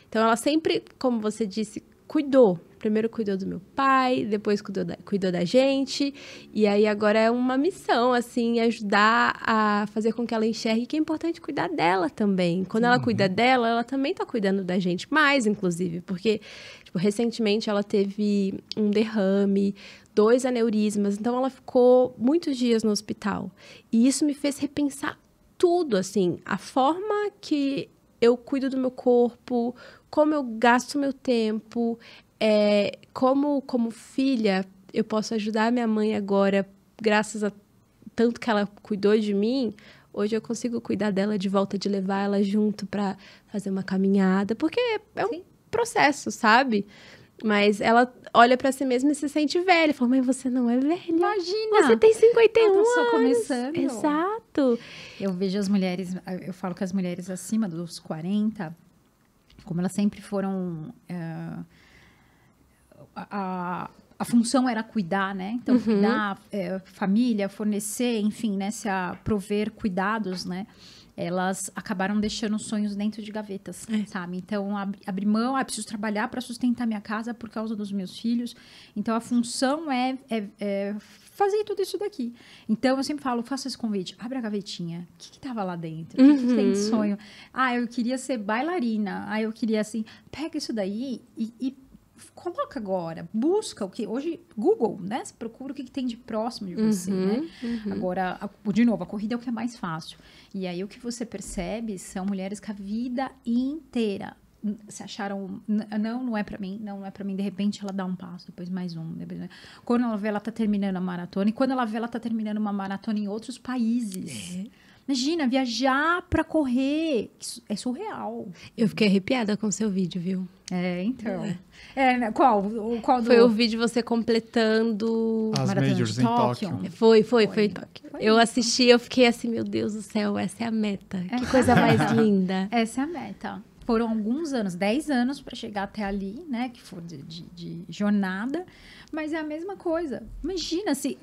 Speaker 3: Então, ela sempre, como você disse, cuidou. Primeiro cuidou do meu pai, depois cuidou da gente. E aí, agora é uma missão, assim, ajudar a fazer com que ela enxergue que é importante cuidar dela também. Quando ela cuida dela, ela também tá cuidando da gente. Mais, inclusive, porque... recentemente ela teve um derrame, 2 aneurismas, então ela ficou muitos dias no hospital. E isso me fez repensar tudo, assim, a forma que eu cuido do meu corpo, como eu gasto meu tempo, como filha eu posso ajudar a minha mãe agora, graças a tanto que ela cuidou de mim. Hoje eu consigo cuidar dela de volta, de levar ela junto para fazer uma caminhada, porque é um processo, sabe? Mas ela olha pra si mesma e se sente velha. Fala, mas você não é velha.
Speaker 2: Imagina!
Speaker 3: Você tem 51
Speaker 2: ela tá
Speaker 3: anos.
Speaker 2: só começando.
Speaker 3: Exato.
Speaker 2: Eu vejo as mulheres... Eu falo que as mulheres acima dos 40, como elas sempre foram... A função era cuidar, né? Então, cuidar, família, fornecer, enfim, né? Prover cuidados, né? Elas acabaram deixando sonhos dentro de gavetas, sabe? Então, abrir mão, preciso trabalhar para sustentar minha casa por causa dos meus filhos. Então, a função é fazer tudo isso daqui. Então, eu sempre falo, faça esse convite, abre a gavetinha. O que estava lá dentro? O que tem de sonho? Eu queria ser bailarina. Eu queria, assim, pega isso daí e coloca agora, busca o que hoje, Google, né? Você procura o que tem de próximo de você, né? Agora, de novo, a corrida é o que é mais fácil. E aí o que você percebe são mulheres que a vida inteira se acharam, não é pra mim, de repente ela dá um passo, depois mais um, quando ela vê, ela tá terminando a maratona, e quando ela vê, ela tá terminando uma maratona em outros países. Imagina, viajar pra correr, isso é surreal.
Speaker 3: Eu fiquei arrepiada com o seu vídeo, viu?
Speaker 2: Então. Qual
Speaker 3: Foi o vídeo você completando...
Speaker 1: As Majors em Tóquio.
Speaker 3: Foi em Tóquio. Eu assisti, eu fiquei assim, meu Deus do céu, essa é a meta. Que coisa mais linda.
Speaker 2: Essa é a meta. Foram alguns anos, 10 anos para chegar até ali, né? Que foi de jornada. Mas é a mesma coisa. Imagina se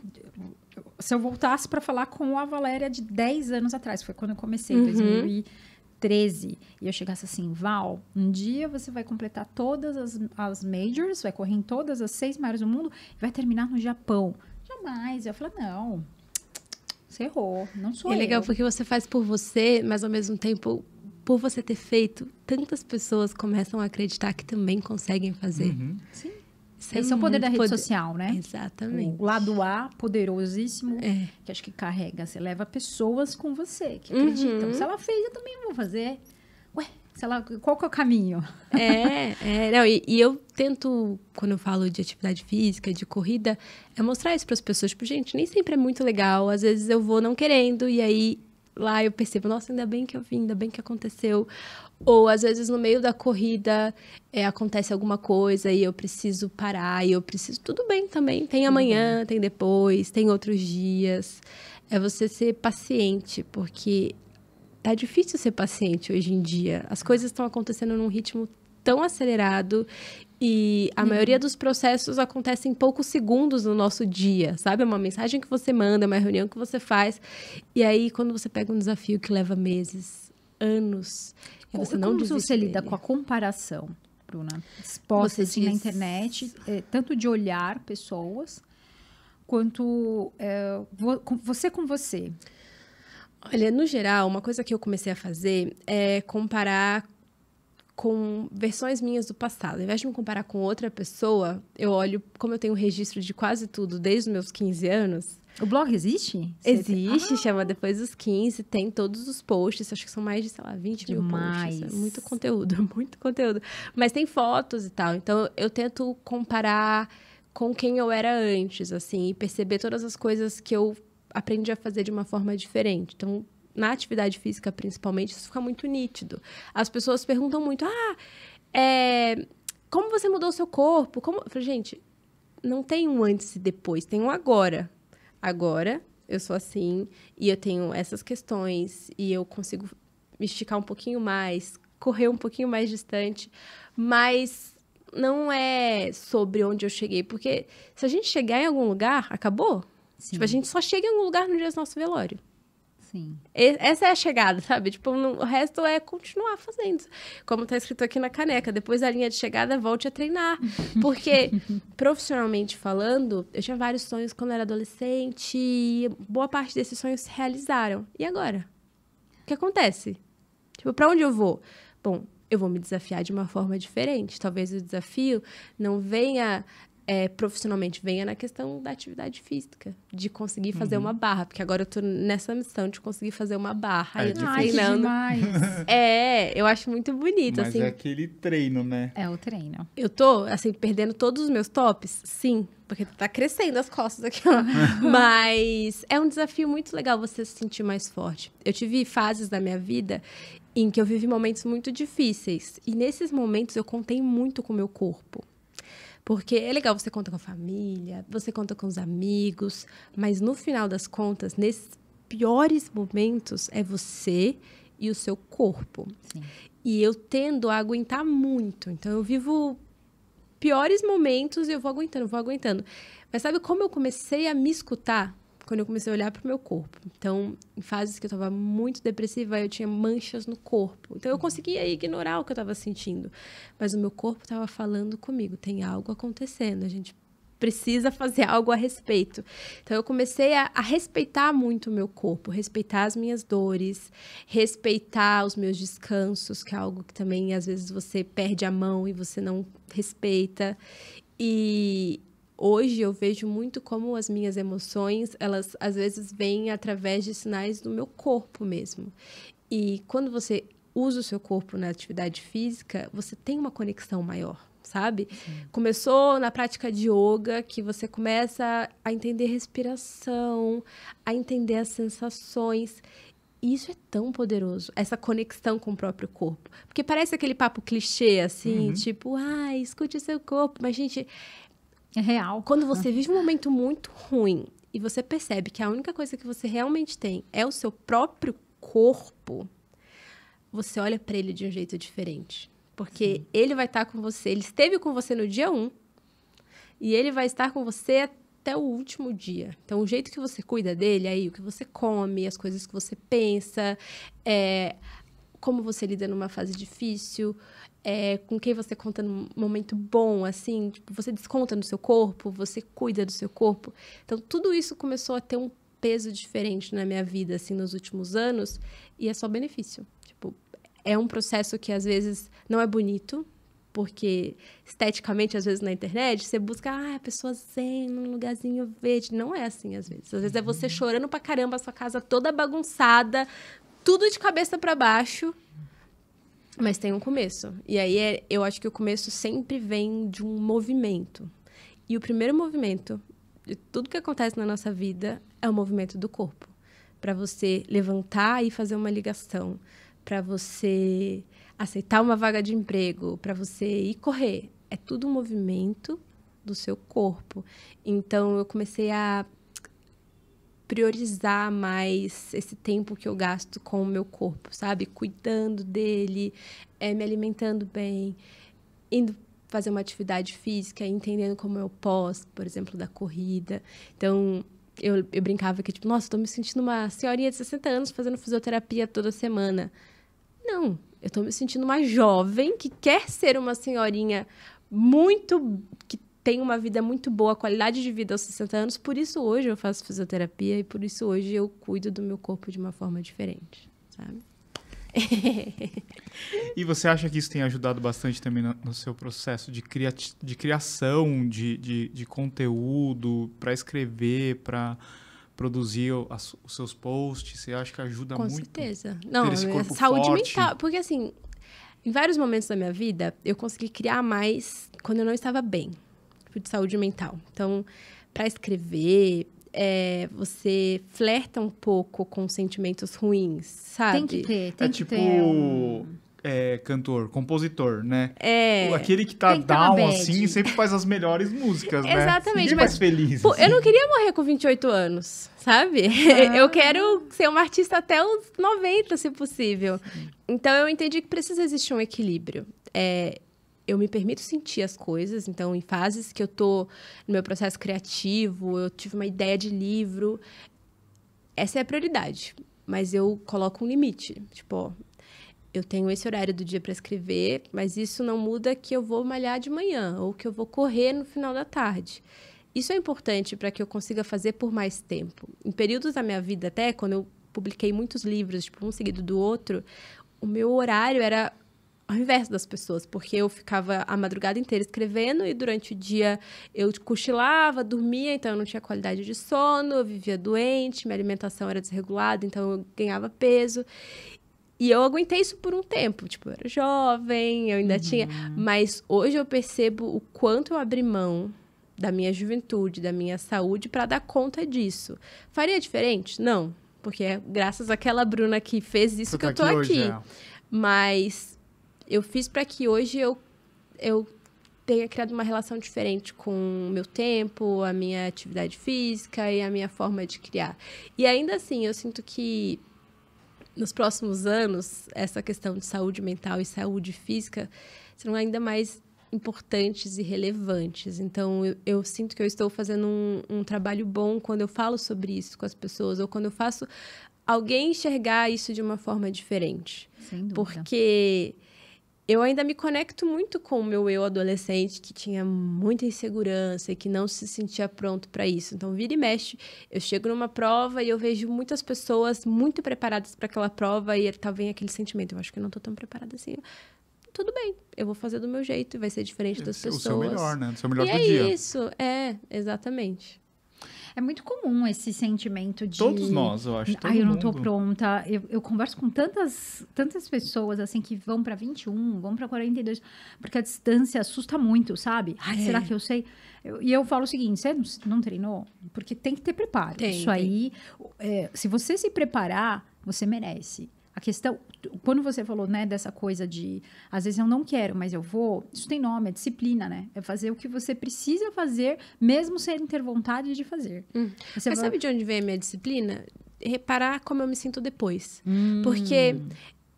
Speaker 2: eu voltasse para falar com a Valéria de 10 anos atrás. Foi quando eu comecei, em 2013. E eu chegasse assim, Val, um dia você vai completar todas as majors, vai correr em todas as 6 maiores do mundo e vai terminar no Japão. Jamais. Eu falei, não, você errou, não sou eu.
Speaker 3: É legal porque você faz por você, mas ao mesmo tempo... Por você ter feito, tantas pessoas começam a acreditar que também conseguem fazer.
Speaker 2: Sim. Esse é o poder da rede social, né?
Speaker 3: Exatamente.
Speaker 2: O lado A, poderosíssimo, que acho que carrega. Você leva pessoas com você, que acreditam. Se ela fez, eu também vou fazer. Ué, qual que é o caminho?
Speaker 3: Não, e eu tento, quando eu falo de atividade física, de corrida, é mostrar isso para as pessoas. Tipo, gente, nem sempre é muito legal. Às vezes eu vou não querendo, e aí lá eu percebo, nossa, ainda bem que eu vim, ainda bem que aconteceu. Ou às vezes no meio da corrida acontece alguma coisa e eu preciso parar, e eu preciso... Tudo bem também, tem amanhã, tem depois, tem outros dias. É você ser paciente, porque tá difícil ser paciente hoje em dia. As coisas estão acontecendo num ritmo tão acelerado e a maioria dos processos acontece em poucos segundos no nosso dia, sabe? É uma mensagem que você manda, é uma reunião que você faz. E aí, quando você pega um desafio que leva meses, anos, e você não desiste
Speaker 2: Como você lida
Speaker 3: dele.
Speaker 2: com a comparação, Bruna? Exposta assim, na internet, tanto de olhar pessoas, quanto você com você.
Speaker 3: Olha, no geral, uma coisa que eu comecei a fazer é comparar com versões minhas do passado. Ao invés de me comparar com outra pessoa, eu olho, como eu tenho registro de quase tudo desde os meus 15 anos.
Speaker 2: O blog existe?
Speaker 3: Existe, chama Depois dos 15, tem todos os posts, acho que são mais de, sei lá, 20 mil posts. É muito conteúdo, muito conteúdo. Mas tem fotos e tal, então eu tento comparar com quem eu era antes, assim, e perceber todas as coisas que eu aprendi a fazer de uma forma diferente. Então, na atividade física, principalmente, isso fica muito nítido. As pessoas perguntam muito, como você mudou o seu corpo? Eu falei, gente, não tem um antes e depois, tem um agora. Agora, eu sou assim, e eu tenho essas questões, e eu consigo me esticar um pouquinho mais, correr um pouquinho mais distante, mas não é sobre onde eu cheguei, porque se a gente chegar em algum lugar, acabou. Tipo, a gente só chega em algum lugar no dia do nosso velório.
Speaker 2: Sim.
Speaker 3: Essa é a chegada, sabe? Tipo, o resto é continuar fazendo. Como tá escrito aqui na caneca, depois da linha de chegada, volte a treinar. Porque, profissionalmente falando, eu tinha vários sonhos quando eu era adolescente e boa parte desses sonhos se realizaram. E agora? O que acontece? Tipo, pra onde eu vou? Bom, eu vou me desafiar de uma forma diferente. Talvez o desafio não venha... profissionalmente, venha na questão da atividade física, de conseguir fazer uma barra, porque agora eu tô nessa missão de conseguir fazer uma barra. E eu tô treinando.
Speaker 2: Que demais.
Speaker 3: Eu acho muito bonito,
Speaker 1: Mas
Speaker 3: assim.
Speaker 1: é aquele treino, né?
Speaker 2: É o treino.
Speaker 3: Eu tô, assim, perdendo todos os meus tops? Sim, porque tá crescendo as costas aqui, ó. Mas é um desafio muito legal você se sentir mais forte. Eu tive fases da minha vida em que eu vivi momentos muito difíceis. E nesses momentos eu contei muito com o meu corpo. Porque é legal, você conta com a família, você conta com os amigos, mas no final das contas, nesses piores momentos, é você e o seu corpo.
Speaker 2: Sim.
Speaker 3: E eu tendo a aguentar muito. Então, eu vivo piores momentos e eu vou aguentando. Mas sabe como eu comecei a me escutar? Quando eu comecei a olhar para o meu corpo. Então, em fases que eu estava muito depressiva, eu tinha manchas no corpo. Então, eu conseguia ignorar o que eu estava sentindo. Mas o meu corpo estava falando comigo. Tem algo acontecendo. A gente precisa fazer algo a respeito. Então, eu comecei a respeitar muito o meu corpo. Respeitar as minhas dores. Respeitar os meus descansos, que é algo que também, às vezes, você perde a mão e você não respeita. E... hoje eu vejo muito como as minhas emoções, elas às vezes vêm através de sinais do meu corpo mesmo. E quando você usa o seu corpo na atividade física, você tem uma conexão maior, sabe? Sim. Começou na prática de yoga, que você começa a entender respiração, a entender as sensações. E isso é tão poderoso, essa conexão com o próprio corpo. Porque parece aquele papo clichê, assim, tipo, escute o seu corpo. Mas, gente...
Speaker 2: é real.
Speaker 3: Quando você vive um momento muito ruim e você percebe que a única coisa que você realmente tem é o seu próprio corpo, você olha para ele de um jeito diferente. Porque ele vai estar com você, ele esteve com você no dia 1 e ele vai estar com você até o último dia. Então, o jeito que você cuida dele, aí, o que você come, as coisas que você pensa, como você lida numa fase difícil... com quem você conta num momento bom, assim, tipo, você desconta no seu corpo, você cuida do seu corpo. Então, tudo isso começou a ter um peso diferente na minha vida, assim, nos últimos anos, e é só benefício. Tipo, é um processo que, às vezes, não é bonito, porque esteticamente, às vezes, na internet, você busca, a pessoa zen, num lugarzinho verde. Não é assim, às vezes. Às vezes é você chorando pra caramba, a sua casa toda bagunçada, tudo de cabeça pra baixo, mas tem um começo. E aí, eu acho que o começo sempre vem de um movimento. E o primeiro movimento de tudo que acontece na nossa vida é o movimento do corpo. Para você levantar e fazer uma ligação, para você aceitar uma vaga de emprego, para você ir correr. É tudo um movimento do seu corpo. Então, eu comecei a priorizar mais esse tempo que eu gasto com o meu corpo, sabe? Cuidando dele, me alimentando bem, indo fazer uma atividade física, entendendo como é o pós, por exemplo, da corrida. Então, eu brincava que, tipo, nossa, tô me sentindo uma senhorinha de 60 anos fazendo fisioterapia toda semana. Não, eu tô me sentindo uma jovem que quer ser uma senhorinha que tem uma vida muito boa, qualidade de vida aos 60 anos. Por isso, hoje, eu faço fisioterapia e por isso, hoje, eu cuido do meu corpo de uma forma diferente, sabe?
Speaker 1: E você acha que isso tem ajudado bastante também no seu processo de criação de conteúdo, para escrever, para produzir os seus posts? Você acha que ajuda muito?
Speaker 3: Com certeza. Não,
Speaker 1: ter esse corpo
Speaker 3: saúde
Speaker 1: forte?
Speaker 3: mental. Porque, assim, em vários momentos da minha vida, eu consegui criar mais quando eu não estava bem, tipo, de saúde mental. Então, para escrever, você flerta um pouco com sentimentos ruins, sabe?
Speaker 2: Tem que ter, tem que
Speaker 1: tipo
Speaker 2: ter
Speaker 1: cantor, compositor, né?
Speaker 3: É.
Speaker 1: Aquele que tá
Speaker 2: Tem que tá na
Speaker 1: down,
Speaker 2: bad.
Speaker 1: assim, sempre faz as melhores músicas, né?
Speaker 3: Exatamente,
Speaker 1: Ninguém
Speaker 3: mas,
Speaker 1: mais feliz.
Speaker 3: Pô,
Speaker 1: assim.
Speaker 3: eu não queria morrer com 28 anos, sabe? Eu quero ser uma artista até os 90, se possível. Então, eu entendi que precisa existir um equilíbrio. Eu me permito sentir as coisas. Então, em fases que eu tô no meu processo criativo, eu tive uma ideia de livro, essa é a prioridade. Mas eu coloco um limite. Tipo, ó, eu tenho esse horário do dia para escrever, mas isso não muda que eu vou malhar de manhã ou que eu vou correr no final da tarde. Isso é importante para que eu consiga fazer por mais tempo. Em períodos da minha vida, até quando eu publiquei muitos livros, tipo, um seguido do outro, o meu horário era ao inverso das pessoas, porque eu ficava a madrugada inteira escrevendo e durante o dia eu cochilava, dormia, então eu não tinha qualidade de sono, eu vivia doente, minha alimentação era desregulada, então eu ganhava peso. E eu aguentei isso por um tempo. Tipo, eu era jovem, eu ainda tinha... Mas hoje eu percebo o quanto eu abri mão da minha juventude, da minha saúde, para dar conta disso. Faria diferente? Não. Porque é graças àquela Bruna que fez isso que eu tô aqui.
Speaker 1: Hoje,
Speaker 3: Mas eu fiz para que hoje eu tenha criado uma relação diferente com o meu tempo, a minha atividade física e a minha forma de criar. E ainda assim, eu sinto que nos próximos anos, essa questão de saúde mental e saúde física serão ainda mais importantes e relevantes. Então, eu sinto que eu estou fazendo um trabalho bom quando eu falo sobre isso com as pessoas, ou quando eu faço alguém enxergar isso de uma forma diferente.
Speaker 2: Sem dúvida.
Speaker 3: Porque eu ainda me conecto muito com o meu eu adolescente, que tinha muita insegurança e que não se sentia pronto para isso. Então, vira e mexe, eu chego numa prova e eu vejo muitas pessoas muito preparadas para aquela prova e vem aquele sentimento, eu acho que eu não estou tão preparada assim. Tudo bem, eu vou fazer do meu jeito e vai ser diferente das pessoas.
Speaker 1: O seu melhor, né? O seu melhor
Speaker 3: e
Speaker 1: do
Speaker 3: é
Speaker 1: dia.
Speaker 3: Isso, exatamente.
Speaker 2: É muito comum esse sentimento de...
Speaker 1: Todos nós, eu acho.
Speaker 2: Eu não tô pronta. Eu converso com tantas pessoas, assim, que vão para 21, vão para 42, porque a distância assusta muito, sabe? Ai, será que eu sei? E eu falo o seguinte, você não treinou? Porque tem que ter preparo. Aí, se você se preparar, você merece. A questão, quando você falou, né, dessa coisa de, às vezes eu não quero, mas eu vou, isso tem nome, é disciplina, né? É fazer o que você precisa fazer, mesmo sem ter vontade de fazer.
Speaker 3: Mas sabe de onde vem a minha disciplina? Reparar como eu me sinto depois. Porque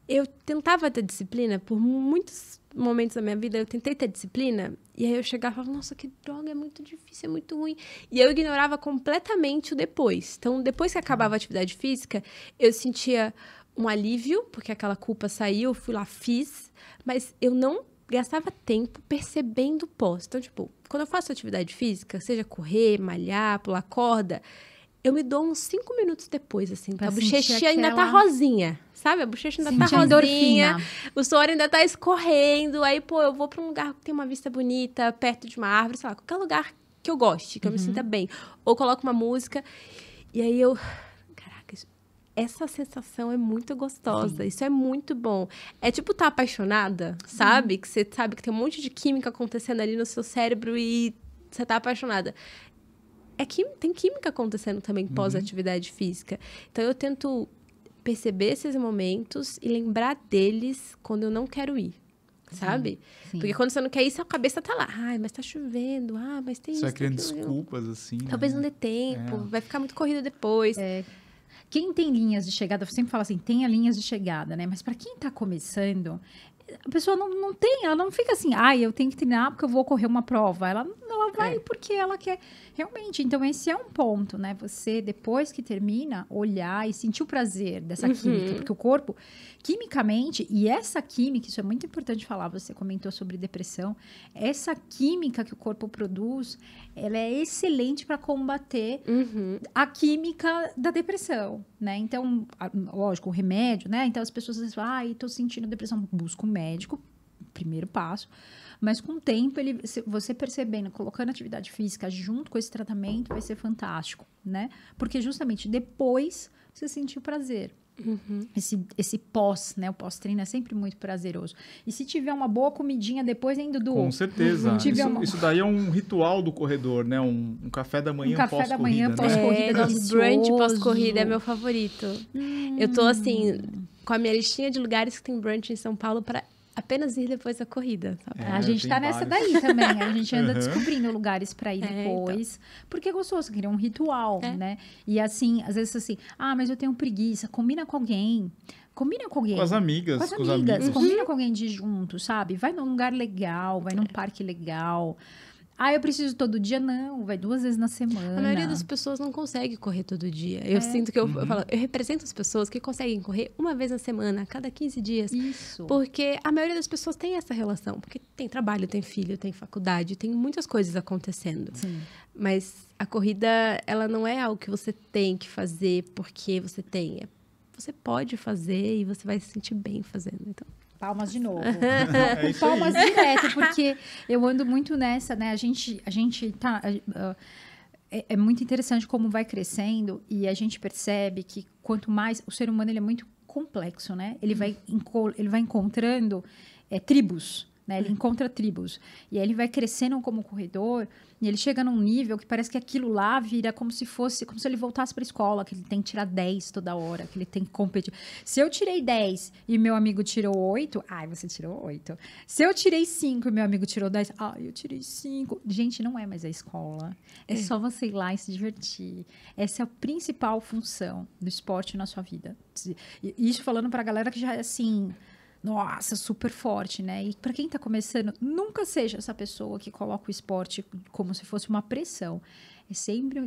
Speaker 3: eu tentava ter disciplina por muitos momentos da minha vida, eu tentei ter disciplina, e aí eu chegava e falava, nossa, que droga, é muito difícil, é muito ruim. E eu ignorava completamente o depois. Então, depois que acabava a atividade física, eu sentia um alívio, porque aquela culpa saiu, eu fui lá, fiz, mas eu não gastava tempo percebendo o pós. Então, tipo, quando eu faço atividade física, seja correr, malhar, pular corda, eu me dou uns 5 minutos depois, assim.
Speaker 2: Pra
Speaker 3: A
Speaker 2: sentir
Speaker 3: bochecha ainda tá
Speaker 2: aquela-
Speaker 3: rosinha, sabe? A bochecha ainda tá
Speaker 2: Sentir a
Speaker 3: rosinha.
Speaker 2: endorfina.
Speaker 3: O suor ainda tá escorrendo. Aí, pô, eu vou pra um lugar que tem uma vista bonita, perto de uma árvore, sei lá, qualquer lugar que eu goste, que eu me sinta bem. Ou coloco uma música, e aí eu... Caraca, essa sensação é muito gostosa. Isso é muito bom. É tipo estar apaixonada, sabe? Que você sabe que tem um monte de química acontecendo ali no seu cérebro e você tá apaixonada. Tem química acontecendo também pós-atividade física. Então, eu tento perceber esses momentos e lembrar deles quando eu não quero ir, sabe?
Speaker 2: Sim.
Speaker 3: Porque quando você não quer ir, sua cabeça tá lá. Ai, mas tá chovendo. Mas tem
Speaker 1: Você
Speaker 3: isso,
Speaker 1: vai criando
Speaker 3: tem aquilo.
Speaker 1: desculpas, assim,
Speaker 3: Talvez
Speaker 1: né?
Speaker 3: não dê tempo, vai ficar muito corrida depois.
Speaker 2: Quem tem linhas de chegada, eu sempre falo assim, tenha linhas de chegada, né? Mas para quem tá começando, a pessoa não tem, ela não fica assim, eu tenho que treinar porque eu vou correr uma prova. Ela vai porque ela quer realmente. Então, esse é um ponto, né? Você, depois que termina, olhar e sentir o prazer dessa química. Porque o corpo, quimicamente, e essa química, isso é muito importante falar, você comentou sobre depressão, essa química que o corpo produz, ela é excelente para combater a química da depressão, né? Então, lógico, o remédio, né? Então, as pessoas dizem, tô sentindo depressão. Busca um médico, primeiro passo. Mas com o tempo, você percebendo, colocando atividade física junto com esse tratamento, vai ser fantástico, né? Porque justamente depois você sentiu prazer. Esse pós, né? O pós-treino é sempre muito prazeroso. E se tiver uma boa comidinha depois, ainda do...
Speaker 1: Com certeza.
Speaker 2: Tiver
Speaker 1: Isso daí é um ritual do corredor, né? Um café da manhã pós-corrida.
Speaker 2: pós-corrida
Speaker 3: Nosso brunch
Speaker 2: delicioso.
Speaker 3: pós-corrida é meu favorito. Eu tô, assim, com a minha listinha de lugares que tem brunch em São Paulo para apenas ir depois da corrida, sabe?
Speaker 2: A gente
Speaker 1: tem
Speaker 2: tá nessa
Speaker 1: vários.
Speaker 2: daí também. A gente anda descobrindo lugares para ir depois. Porque é gostoso, cria um ritual, né? E assim, às vezes assim, mas eu tenho preguiça. Combina com alguém. Combina com alguém.
Speaker 1: Com as amigas.
Speaker 2: Com as amigas. Combina com alguém de ir junto, sabe? Vai num lugar legal, vai num parque legal. Eu preciso todo dia? Não, vai 2 vezes na semana.
Speaker 3: A maioria das pessoas não consegue correr todo dia. Eu sinto que eu represento as pessoas que conseguem correr 1 vez na semana, a cada 15 dias.
Speaker 2: Isso.
Speaker 3: Porque a maioria das pessoas tem essa relação. Porque tem trabalho, tem filho, tem faculdade, tem muitas coisas acontecendo.
Speaker 2: Sim.
Speaker 3: Mas a corrida, ela não é algo que você tem que fazer porque você tem. Você pode fazer e você vai se sentir bem fazendo. Então...
Speaker 2: Palmas de novo.
Speaker 1: É isso
Speaker 2: Palmas
Speaker 1: aí.
Speaker 2: direto, porque eu ando muito nessa, né? A gente tá... É muito interessante como vai crescendo e a gente percebe que quanto mais... O ser humano, ele é muito complexo, né? Ele vai encontrando tribos, né? Ele encontra tribos. E aí ele vai crescendo como corredor e ele chega num nível que parece que aquilo lá vira como se ele voltasse para a escola, que ele tem que tirar 10 toda hora, que ele tem que competir. Se eu tirei 10 e meu amigo tirou 8, você tirou 8. Se eu tirei 5 e meu amigo tirou 10, eu tirei 5. Gente, não é mais a escola. É só você ir lá e se divertir. Essa é a principal função do esporte na sua vida. Isso falando para a galera que já é assim... Nossa, super forte, né? E para quem tá começando, nunca seja essa pessoa que coloca o esporte como se fosse uma pressão.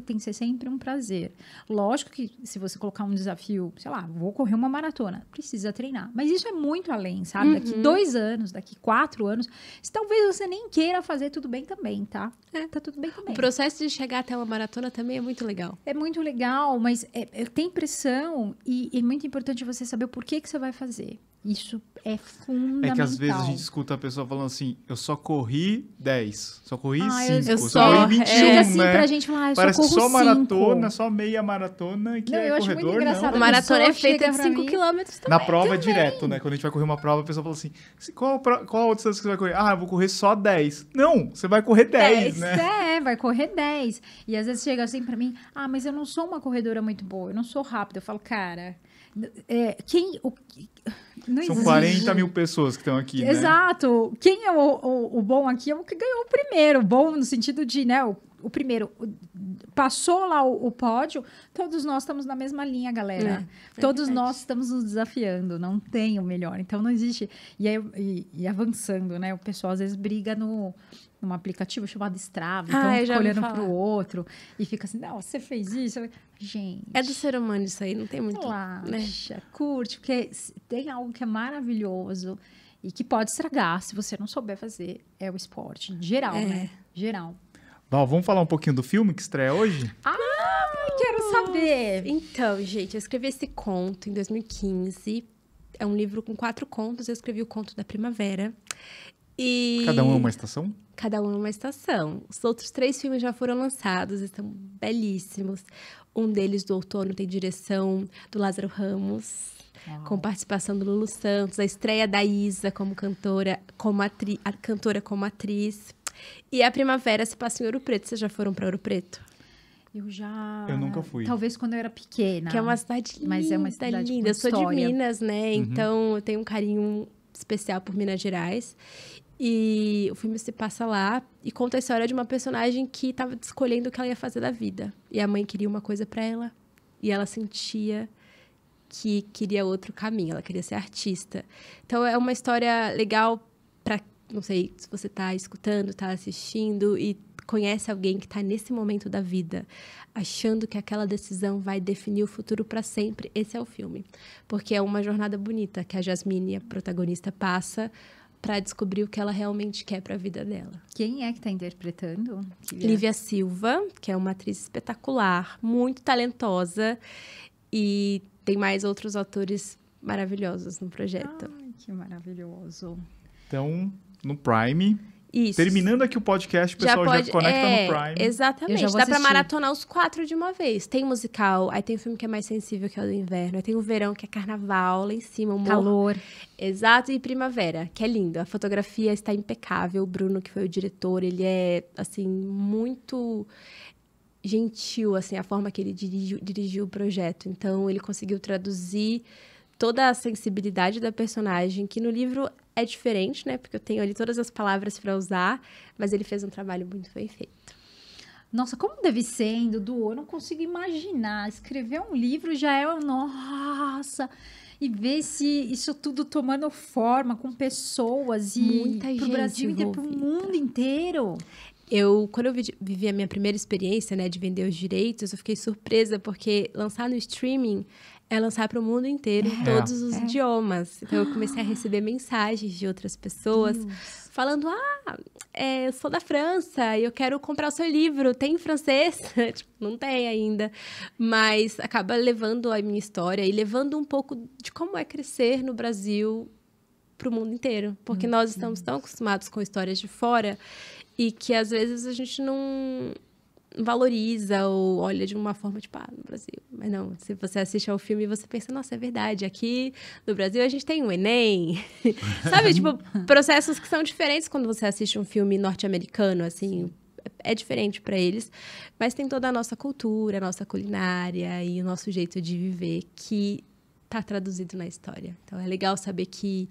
Speaker 2: Tem que ser sempre um prazer. Lógico que se você colocar um desafio, sei lá, vou correr uma maratona, precisa treinar. Mas isso é muito além, sabe? Daqui 2 anos, daqui 4 anos, talvez você nem queira fazer, tudo bem também, tá? Tá tudo bem também.
Speaker 3: O processo de chegar até uma maratona também é muito legal.
Speaker 2: É muito legal, mas tem pressão e é muito importante você saber o porquê que você vai fazer. Isso é fundamental.
Speaker 1: É que às vezes a gente escuta a pessoa falando assim, eu só corri 10, só corri 5,
Speaker 3: eu
Speaker 1: só corri 21,
Speaker 2: chega assim
Speaker 1: né?
Speaker 2: pra gente falar,
Speaker 1: Parece
Speaker 2: eu
Speaker 1: que
Speaker 2: só
Speaker 1: só
Speaker 2: corro 5.
Speaker 1: maratona, só meia maratona e que
Speaker 2: Não, eu acho
Speaker 1: corredor,
Speaker 2: muito engraçado.
Speaker 1: não.
Speaker 3: A maratona é
Speaker 2: pessoa
Speaker 3: feita
Speaker 2: chega
Speaker 3: de
Speaker 2: pra
Speaker 3: 5
Speaker 2: mim-
Speaker 3: quilômetros também.
Speaker 1: Na prova é direto, né? Quando a gente vai correr uma prova, a pessoa fala assim, qual a distância que você vai correr? Eu vou correr só 10. Não, você vai correr 10, né?
Speaker 2: Vai correr 10. E às vezes chega assim pra mim, mas eu não sou uma corredora muito boa, eu não sou rápida. Eu falo, cara, não
Speaker 1: São
Speaker 2: existe.
Speaker 1: 40 mil pessoas que estão aqui, né?
Speaker 2: Exato. Quem é o bom aqui é o que ganhou o primeiro. Bom no sentido de, né, o primeiro passou lá o pódio, todos nós estamos na mesma linha, galera. Todos nós estamos nos desafiando, não tem o melhor. Então, não existe. E avançando, né? O pessoal às vezes briga num aplicativo chamado Strava, então fica olhando pro outro e fica assim, não, você fez isso. Gente...
Speaker 3: É do ser humano isso aí, não tem muito...
Speaker 2: Relaxa, curte, porque tem algo que é maravilhoso e que pode estragar se você não souber fazer, é o esporte, geral, né? Geral.
Speaker 1: Val, vamos falar um pouquinho do filme que estreia hoje?
Speaker 2: Quero saber.
Speaker 3: Então, gente, eu escrevi esse conto em 2015. É um livro com 4 contos. Eu escrevi o conto da primavera. E...
Speaker 1: Cada um é uma estação?
Speaker 3: Cada um é uma estação. Os outros 3 filmes já foram lançados, estão belíssimos. Um deles, do outono, tem direção do Lázaro Ramos, com participação do Lulu Santos, a estreia da Isa como cantora, como atriz. E a primavera se passa em Ouro Preto. Vocês já foram para Ouro Preto?
Speaker 1: Eu nunca fui.
Speaker 2: Talvez quando eu era pequena.
Speaker 3: Que é uma cidade linda,
Speaker 2: mas é uma cidade
Speaker 3: linda. Eu sou de
Speaker 2: história.
Speaker 3: Minas, né? Então, eu tenho um carinho especial por Minas Gerais. E o filme se passa lá e conta a história de uma personagem que estava escolhendo o que ela ia fazer da vida. E a mãe queria uma coisa para ela e ela sentia que queria outro caminho, ela queria ser artista. Então, é uma história legal para, não sei, se você está escutando, está assistindo e conhece alguém que está nesse momento da vida, achando que aquela decisão vai definir o futuro para sempre. Esse é o filme. Porque é uma jornada bonita que a Jasmine, a protagonista, passa para descobrir o que ela realmente quer para a vida dela.
Speaker 2: Quem é que está interpretando?
Speaker 3: Lívia Silva, que é uma atriz espetacular, muito talentosa. E tem mais outros atores maravilhosos no projeto.
Speaker 2: Ai, que maravilhoso.
Speaker 1: Então, no Prime...
Speaker 3: Isso.
Speaker 1: Terminando aqui o podcast, o pessoal já conecta no Prime.
Speaker 3: Exatamente.
Speaker 2: Dá
Speaker 3: pra maratonar os 4 de uma vez. Tem musical, aí tem um filme que é mais sensível, que é o do inverno. Aí tem o verão, que é carnaval, lá em cima. Humor.
Speaker 2: Calor.
Speaker 3: Exato. E primavera, que é lindo. A fotografia está impecável. O Bruno, que foi o diretor, ele é, assim, muito gentil, assim, a forma que ele dirigiu o projeto. Então, ele conseguiu traduzir toda a sensibilidade da personagem, que no livro é diferente, né? Porque eu tenho ali todas as palavras para usar, mas ele fez um trabalho muito bem feito.
Speaker 2: Nossa, como deve ser, Dudu? Eu não consigo imaginar. Escrever um livro já é nossa, e ver se isso tudo tomando forma com pessoas e pro Brasil inteiro, pro mundo inteiro.
Speaker 3: Quando eu vivi a minha primeira experiência, né, de vender os direitos, eu fiquei surpresa, porque lançar no streaming é lançar para o mundo inteiro, em todos os idiomas. Então, eu comecei a receber mensagens de outras pessoas falando, eu sou da França e eu quero comprar o seu livro, tem em francês? Tipo, não tem ainda. Mas acaba levando a minha história e levando um pouco de como é crescer no Brasil para o mundo inteiro. Porque nós estamos tão acostumados com histórias de fora e que, às vezes, a gente não valoriza ou olha de uma forma, tipo, no Brasil. Mas não, se você assiste ao filme, você pensa, nossa, é verdade, aqui no Brasil a gente tem o Enem. Sabe, tipo, processos que são diferentes quando você assiste um filme norte-americano, assim, é diferente para eles. Mas tem toda a nossa cultura, a nossa culinária e o nosso jeito de viver que tá traduzido na história. Então, é legal saber que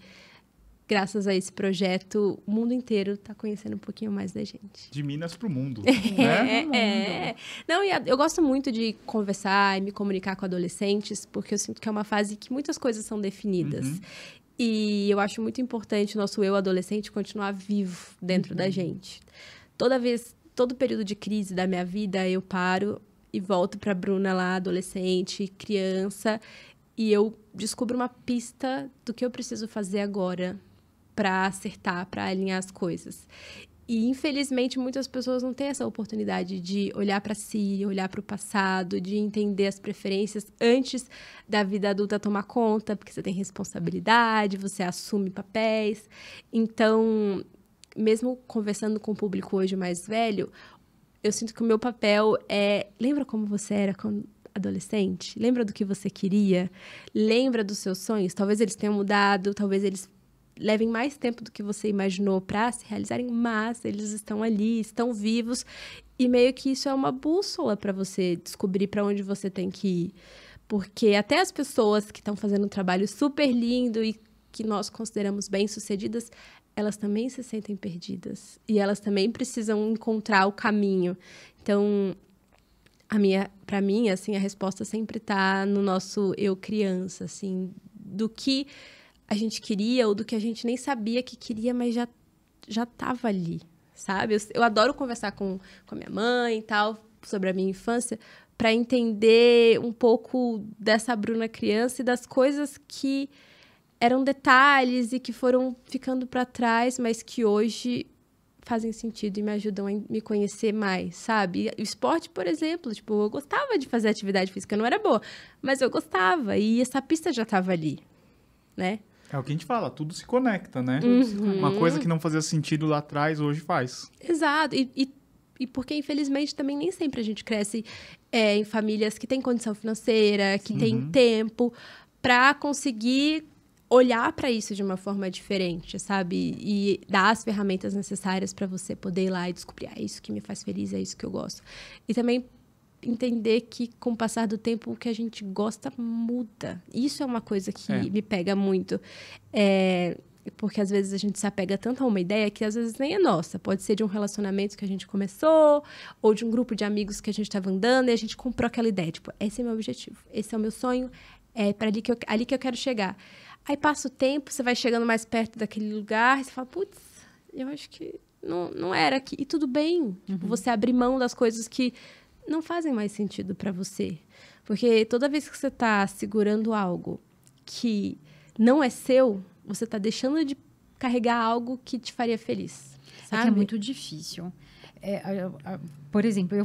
Speaker 3: graças a esse projeto, o mundo inteiro está conhecendo um pouquinho mais da gente.
Speaker 1: De Minas para o mundo, né?
Speaker 3: Não, e eu gosto muito de conversar e me comunicar com adolescentes, porque eu sinto que é uma fase que muitas coisas são definidas. E eu acho muito importante o nosso eu adolescente continuar vivo dentro da gente. Todo período de crise da minha vida, eu paro e volto para a Bruna lá, adolescente, criança, e eu descubro uma pista do que eu preciso fazer agora para acertar, para alinhar as coisas. E, infelizmente, muitas pessoas não têm essa oportunidade de olhar para si, olhar para o passado, de entender as preferências antes da vida adulta tomar conta, porque você tem responsabilidade, você assume papéis. Então, mesmo conversando com o público hoje mais velho, eu sinto que o meu papel é... Lembra como você era quando adolescente? Lembra do que você queria? Lembra dos seus sonhos? Talvez eles tenham mudado, talvez eles levem mais tempo do que você imaginou para se realizarem, mas eles estão ali, estão vivos, e meio que isso é uma bússola para você descobrir para onde você tem que ir. Porque até as pessoas que estão fazendo um trabalho super lindo e que nós consideramos bem-sucedidas, elas também se sentem perdidas. E elas também precisam encontrar o caminho. Então, para mim, assim, a resposta sempre está no nosso eu criança, assim, do que a gente queria ou do que a gente nem sabia que queria, mas já estava ali, sabe? Eu adoro conversar com a minha mãe e tal, sobre a minha infância, para entender um pouco dessa Bruna criança e das coisas que eram detalhes e que foram ficando para trás, mas que hoje fazem sentido e me ajudam a me conhecer mais, sabe? O esporte, por exemplo, tipo, eu gostava de fazer atividade física, eu não era boa, mas eu gostava e essa pista já estava ali, né?
Speaker 1: É o que a gente fala, tudo se conecta, né?
Speaker 3: Uhum.
Speaker 1: Uma coisa que não fazia sentido lá atrás, hoje faz.
Speaker 3: Exato. E porque, infelizmente, também nem sempre a gente cresce em famílias que têm condição financeira, que têm tempo para conseguir olhar para isso de uma forma diferente, sabe? E dar as ferramentas necessárias para você poder ir lá e descobrir, é isso que me faz feliz, é isso que eu gosto. E também entender que, com o passar do tempo, o que a gente gosta muda. Isso é uma coisa que me pega muito. Porque, às vezes, a gente se apega tanto a uma ideia que, às vezes, nem é nossa. Pode ser de um relacionamento que a gente começou, ou de um grupo de amigos que a gente estava andando, e a gente comprou aquela ideia. Tipo, esse é o meu objetivo, esse é o meu sonho, é para ali que eu quero chegar. Aí, passa o tempo, você vai chegando mais perto daquele lugar, e você fala, putz, eu acho que não era aqui. E tudo bem, tipo, você abrir mão das coisas que não fazem mais sentido para você. Porque toda vez que você está segurando algo que não é seu, você está deixando de carregar algo que te faria feliz, sabe?
Speaker 2: É que é muito difícil. Por exemplo,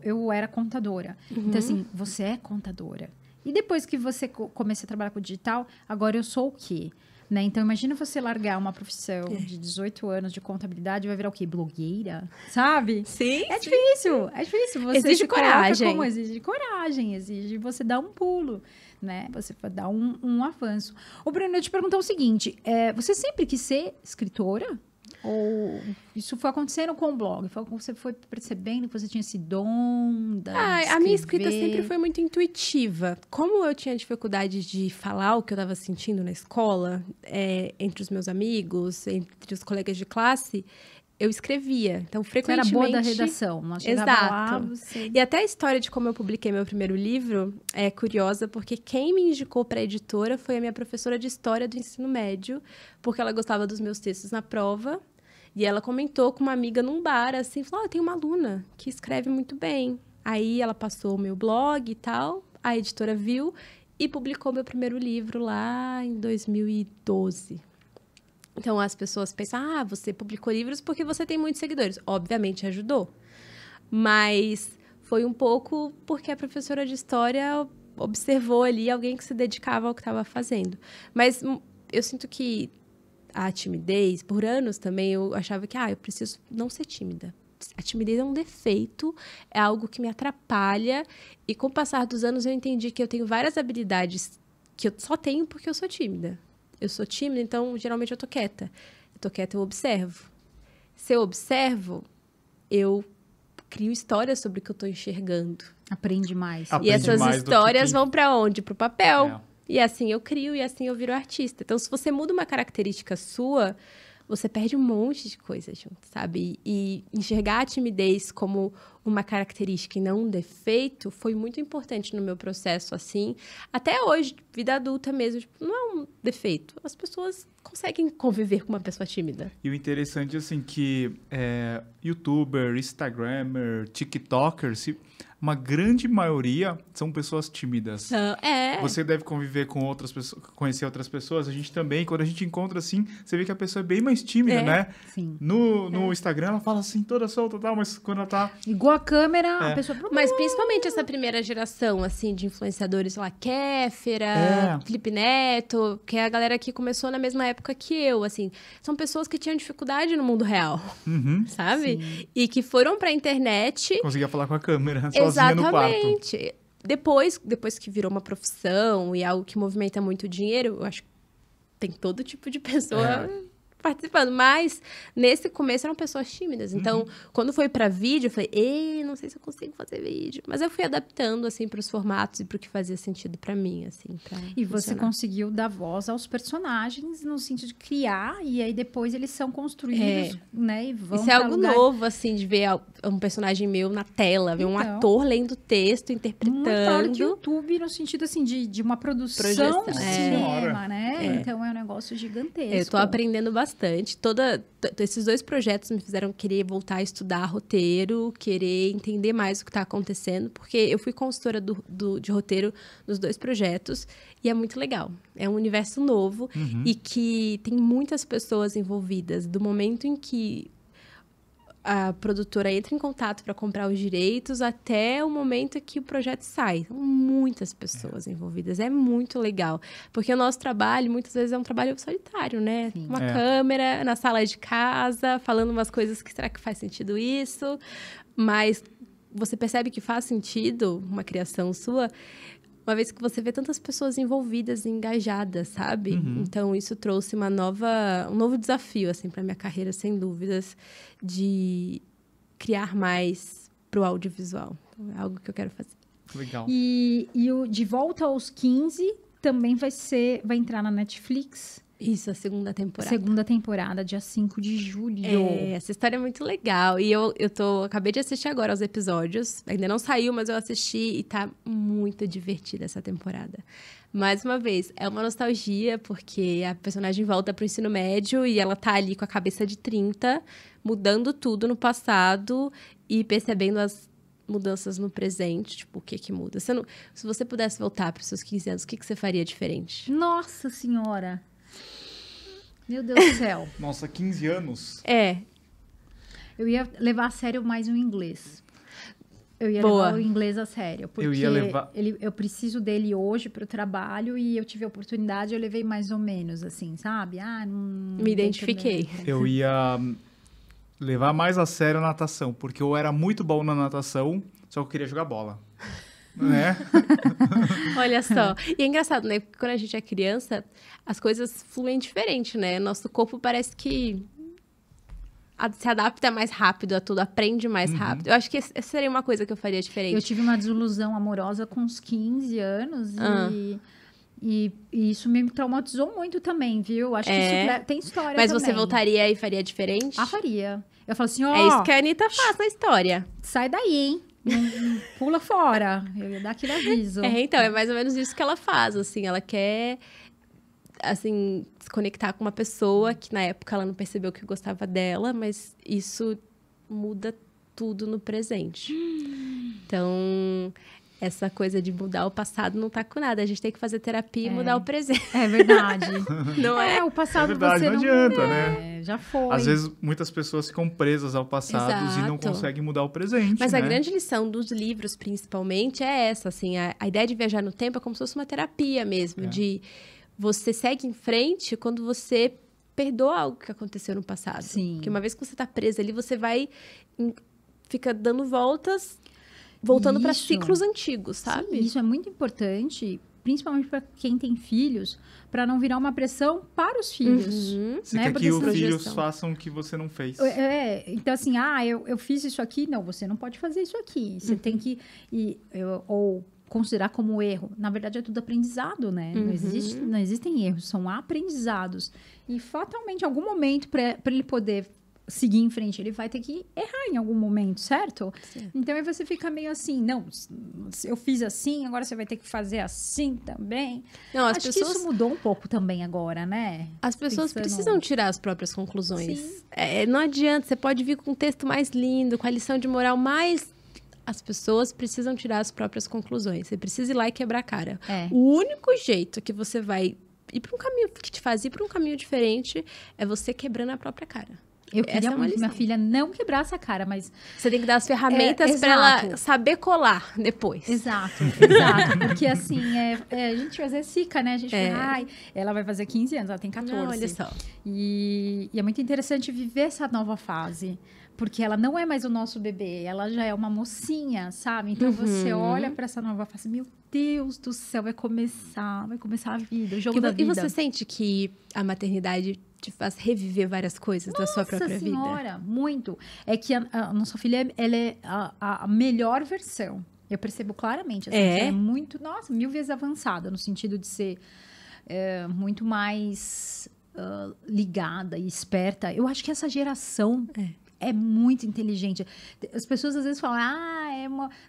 Speaker 2: eu era contadora. Então, assim, você é contadora. E depois que você começa a trabalhar com o digital, agora eu sou o quê? Né? Então, imagina você largar uma profissão de 18 anos de contabilidade e vai virar o quê? Blogueira? Sabe?
Speaker 3: Sim.
Speaker 2: É difícil. É difícil. Você
Speaker 3: exige coragem.
Speaker 2: Exige coragem, exige você dar um pulo, né? Você dar um avanço. Ô, Bruno, eu te perguntar o seguinte. Você sempre quis ser escritora? Ou isso foi acontecendo com o blog? Você foi percebendo que você tinha esse dom de
Speaker 3: a minha escrita sempre foi muito intuitiva. Como eu tinha dificuldade de falar o que eu estava sentindo na escola, entre os meus amigos, entre os colegas de classe, eu escrevia. Então, frequentemente...
Speaker 2: Você era boa da redação. Nós chegava lá, você...
Speaker 3: E até a história de como eu publiquei meu primeiro livro é curiosa, porque quem me indicou para a editora foi a minha professora de História do Ensino Médio, porque ela gostava dos meus textos na prova. E ela comentou com uma amiga num bar, assim, falou, tem uma aluna que escreve muito bem. Aí ela passou o meu blog e tal, a editora viu e publicou meu primeiro livro lá em 2012. Então, as pessoas pensam, você publicou livros porque você tem muitos seguidores. Obviamente, ajudou. Mas foi um pouco porque a professora de História observou ali alguém que se dedicava ao que estava fazendo. Mas eu sinto que a timidez, por anos também, eu achava que, eu preciso não ser tímida. A timidez é um defeito, é algo que me atrapalha. E com o passar dos anos, eu entendi que eu tenho várias habilidades que eu só tenho porque eu sou tímida. Eu sou tímida, então, geralmente, eu tô quieta. Eu tô quieta, eu observo. Se eu observo, eu crio histórias sobre o que eu tô enxergando.
Speaker 2: Aprende mais.
Speaker 3: E essas histórias vão para onde? Pro papel. E assim eu crio e assim eu viro artista. Então, se você muda uma característica sua, você perde um monte de coisa junto, sabe? E enxergar a timidez como uma característica e não um defeito foi muito importante no meu processo, assim. Até hoje, vida adulta mesmo, não é um defeito. As pessoas conseguem conviver com uma pessoa tímida.
Speaker 1: E o interessante, assim, que youtuber, instagrammer, tiktoker, uma grande maioria são pessoas tímidas. Você deve conviver com outras pessoas, conhecer outras pessoas. A gente também, quando a gente encontra assim, você vê que a pessoa é bem mais tímida, né?
Speaker 2: Sim.
Speaker 1: No Instagram, ela fala assim, toda solta e tal, mas quando ela tá...
Speaker 2: Igual a câmera, a pessoa...
Speaker 3: Mas principalmente essa primeira geração, assim, de influenciadores lá, Kéfera, Felipe Neto, que é a galera que começou na mesma época que eu, assim. São pessoas que tinham dificuldade no mundo real, sabe? Sim. E que foram pra internet...
Speaker 1: Conseguia falar com a câmera, sozinha no quarto.
Speaker 3: Exatamente. Depois que virou uma profissão e algo que movimenta muito dinheiro, eu acho que tem todo tipo de pessoa participando. Mas, nesse começo, eram pessoas tímidas. Então, quando foi pra vídeo, eu falei, não sei se eu consigo fazer vídeo. Mas eu fui adaptando, assim, pros formatos e pro que fazia sentido pra mim, assim.
Speaker 2: E você conseguiu dar voz aos personagens no sentido de criar, e aí depois eles são construídos, né? E vão
Speaker 3: Isso é algo novo, assim, de ver um personagem meu na tela, ver um ator lendo texto, interpretando. Muito
Speaker 2: claro que o YouTube, no sentido, assim, de uma produção de cinema, né? Então, é um negócio gigantesco.
Speaker 3: Eu tô aprendendo bastante. Esses dois projetos me fizeram querer voltar a estudar roteiro, querer entender mais o que está acontecendo, porque eu fui consultora de roteiro nos dois projetos e é muito legal. É um universo novo e que tem muitas pessoas envolvidas. Do momento em que a produtora entra em contato para comprar os direitos até o momento que o projeto sai. São muitas pessoas envolvidas. É muito legal. Porque o nosso trabalho, muitas vezes, é um trabalho solitário, né?
Speaker 2: Sim.
Speaker 3: Uma câmera na sala de casa, falando umas coisas que será que faz sentido isso? Mas você percebe que faz sentido uma criação sua, uma vez que você vê tantas pessoas envolvidas e engajadas, sabe? Então, isso trouxe um novo desafio, assim, para minha carreira, sem dúvidas, de criar mais pro audiovisual. Então, é algo que eu quero fazer.
Speaker 1: Legal.
Speaker 2: E o De Volta aos 15 também vai entrar na Netflix.
Speaker 3: Isso, a segunda temporada.
Speaker 2: Segunda temporada, dia 5 de julho.
Speaker 3: Essa história é muito legal. E eu acabei de assistir agora os episódios. Ainda não saiu, mas eu assisti e tá muito divertida essa temporada. Mais uma vez, é uma nostalgia, porque a personagem volta pro ensino médio e ela tá ali com a cabeça de 30, mudando tudo no passado e percebendo as mudanças no presente. Tipo, o que muda? Se você pudesse voltar pros seus 15 anos, o que você faria diferente?
Speaker 2: Nossa Senhora! Meu Deus do céu.
Speaker 1: Nossa, 15 anos?
Speaker 2: Eu ia levar a sério mais o inglês. Eu ia
Speaker 3: Boa.
Speaker 2: levar o inglês a sério. Porque
Speaker 1: Eu ia levar-
Speaker 2: eu preciso dele hoje pro trabalho e eu tive a oportunidade, eu levei mais ou menos, assim, sabe? Não
Speaker 3: Me identifiquei.
Speaker 1: Eu ia levar mais a sério a natação, porque eu era muito bom na natação, só que eu queria jogar bola. Né?
Speaker 3: Olha só. E é engraçado, né? Porque quando a gente é criança, as coisas fluem diferente, né? Nosso corpo parece que se adapta mais rápido a tudo, aprende mais rápido. Eu acho que essa seria uma coisa que eu faria diferente.
Speaker 2: Eu tive uma desilusão amorosa com uns 15 anos e isso me traumatizou muito também, viu? Acho que isso tem história
Speaker 3: Mas
Speaker 2: também.
Speaker 3: você voltaria e faria diferente?
Speaker 2: Faria. Eu falo assim, ó...
Speaker 3: É isso que a Anitta faz na história.
Speaker 2: Sai daí, hein? Não pula fora. Eu ia dar aquele aviso.
Speaker 3: Então, é mais ou menos isso que ela faz, assim. Ela quer, assim, se conectar com uma pessoa que, na época, ela não percebeu que gostava dela, mas isso muda tudo no presente. Então, essa coisa de mudar o passado não tá com nada. A gente tem que fazer terapia e mudar o presente.
Speaker 2: É verdade.
Speaker 3: Não é?
Speaker 2: O passado
Speaker 1: É verdade,
Speaker 2: você
Speaker 1: não adianta, né?
Speaker 2: Já foi.
Speaker 1: Às vezes, muitas pessoas ficam presas ao passado e não
Speaker 3: Exato.
Speaker 1: conseguem mudar o presente,
Speaker 3: Mas
Speaker 1: né?
Speaker 3: a grande lição dos livros, principalmente, é essa, assim, a ideia de viajar no tempo é como se fosse uma terapia mesmo, de você segue em frente quando você perdoa algo que aconteceu no passado.
Speaker 2: Sim.
Speaker 3: Porque uma vez que você tá presa ali, você fica dando voltas, voltando para
Speaker 2: Isso.
Speaker 3: ciclos antigos, sabe?
Speaker 2: Sim, isso é muito importante, principalmente para quem tem filhos, para não virar uma pressão para os filhos.
Speaker 1: Você
Speaker 2: né?
Speaker 1: quer
Speaker 2: Porque
Speaker 1: que os
Speaker 2: senão-
Speaker 1: filhos
Speaker 3: projeção.
Speaker 1: façam o que você não fez.
Speaker 2: Então assim, eu fiz isso aqui. Não, você não pode fazer isso aqui. Você tem que... ou considerar como erro. Na verdade, é tudo aprendizado, né? Não existem erros, são aprendizados. E fatalmente, em algum momento, para ele poder seguir em frente, ele vai ter que errar em algum momento, certo?
Speaker 3: Sim.
Speaker 2: Então, aí você fica meio assim, não, eu fiz assim, agora você vai ter que fazer assim também.
Speaker 3: Não,
Speaker 2: Acho que isso mudou um pouco também agora, né?
Speaker 3: As pessoas
Speaker 2: Pensando-
Speaker 3: precisam tirar as próprias conclusões.
Speaker 2: Sim.
Speaker 3: Não adianta, você pode vir com um texto mais lindo, com a lição de moral mais... As pessoas precisam tirar as próprias conclusões. Você precisa ir lá e quebrar a cara.
Speaker 2: É.
Speaker 3: O único jeito que você vai ir para um caminho que te faz ir para um caminho diferente é você quebrando a própria cara.
Speaker 2: Eu
Speaker 3: Essa
Speaker 2: queria
Speaker 3: é uma
Speaker 2: muito que minha
Speaker 3: lição.
Speaker 2: filha não quebrasse a cara, mas...
Speaker 3: Você tem que dar as ferramentas para
Speaker 2: exato.
Speaker 3: ela saber colar depois.
Speaker 2: Exato. Porque assim, a gente às vezes fica, né? A gente fala, ela vai fazer 15 anos, ela tem 14.
Speaker 3: Não, olha só.
Speaker 2: E é muito interessante viver essa nova fase. Porque ela não é mais o nosso bebê, ela já é uma mocinha, sabe? Então você olha para essa nova fase, meu Deus do céu, vai começar a vida, o jogo da vida.
Speaker 3: E você sente que a maternidade te faz reviver várias coisas da sua própria vida?
Speaker 2: Nossa senhora, muito. É que a nossa filha, ela é a melhor versão. Eu percebo claramente. Assim,
Speaker 3: É?
Speaker 2: ela é muito, nossa, 1000 vezes avançada, no sentido de ser muito mais ligada e esperta. Eu acho que essa geração é muito inteligente. As pessoas às vezes falam,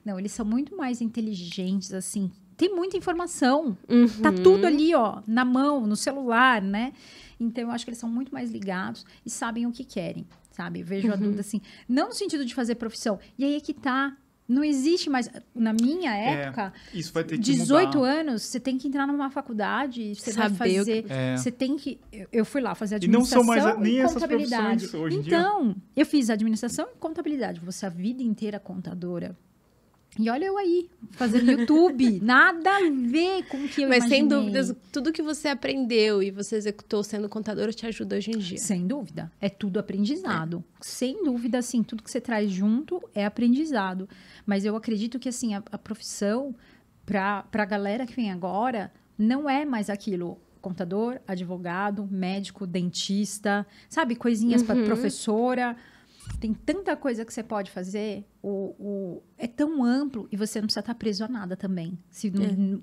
Speaker 2: Não, eles são muito mais inteligentes, assim. Tem muita informação. Tá tudo ali, ó, na mão, no celular, né? Então, eu acho que eles são muito mais ligados e sabem o que querem, sabe? Eu vejo a Duda assim, não no sentido de fazer profissão. E aí é que tá. Não existe mais. Na minha época,
Speaker 1: isso vai ter que
Speaker 2: 18
Speaker 1: mudar.
Speaker 2: anos, você tem que entrar numa faculdade, você
Speaker 3: Saber
Speaker 2: vai fazer.
Speaker 1: É.
Speaker 2: Você tem que. Eu fui lá fazer
Speaker 1: E não
Speaker 2: administração
Speaker 1: são mais nem
Speaker 2: e
Speaker 1: essas
Speaker 2: contabilidade.
Speaker 1: profissões hoje em dia.
Speaker 2: Então, eu fiz administração e contabilidade. Você a vida inteira contadora. E olha eu aí, fazendo YouTube. Nada a ver com o que eu
Speaker 3: Mas sem
Speaker 2: imaginei.
Speaker 3: dúvidas, tudo que você aprendeu e você executou sendo contadora te ajuda hoje em dia.
Speaker 2: Sem dúvida. É tudo aprendizado. Sem dúvida, assim, tudo que você traz junto é aprendizado. Mas eu acredito que, assim, a profissão, para a galera que vem agora, não é mais aquilo. Contador, advogado, médico, dentista, sabe? Coisinhas para professora. Tem tanta coisa que você pode fazer. É tão amplo e você não precisa estar preso a nada também. Se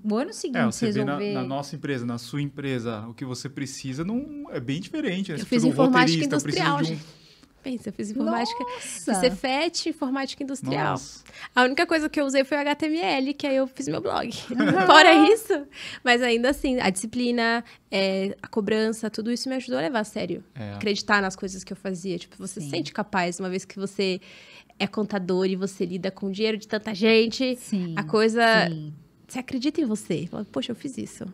Speaker 2: no ano seguinte
Speaker 1: Você
Speaker 2: resolver...
Speaker 1: vê na nossa empresa, na sua empresa, o que você precisa não é bem diferente. Né?
Speaker 3: Eu
Speaker 1: Você
Speaker 3: fiz
Speaker 1: precisa de um
Speaker 3: informática
Speaker 1: roteirista, precisa
Speaker 3: industrial,
Speaker 1: de
Speaker 3: gente. Pensa, eu fiz informática,
Speaker 2: Nossa!
Speaker 3: fiz Cefet, informática industrial.
Speaker 1: Nossa.
Speaker 3: A única coisa que eu usei foi o HTML, que aí eu fiz meu blog. Fora isso, mas ainda assim, a disciplina, a cobrança, tudo isso me ajudou a levar a sério. Acreditar nas coisas que eu fazia. Tipo, você se sente capaz, uma vez que você é contador e você lida com o dinheiro de tanta gente,
Speaker 2: Sim,
Speaker 3: a coisa...
Speaker 2: sim.
Speaker 3: Você acredita em você. Fala, poxa, eu fiz isso.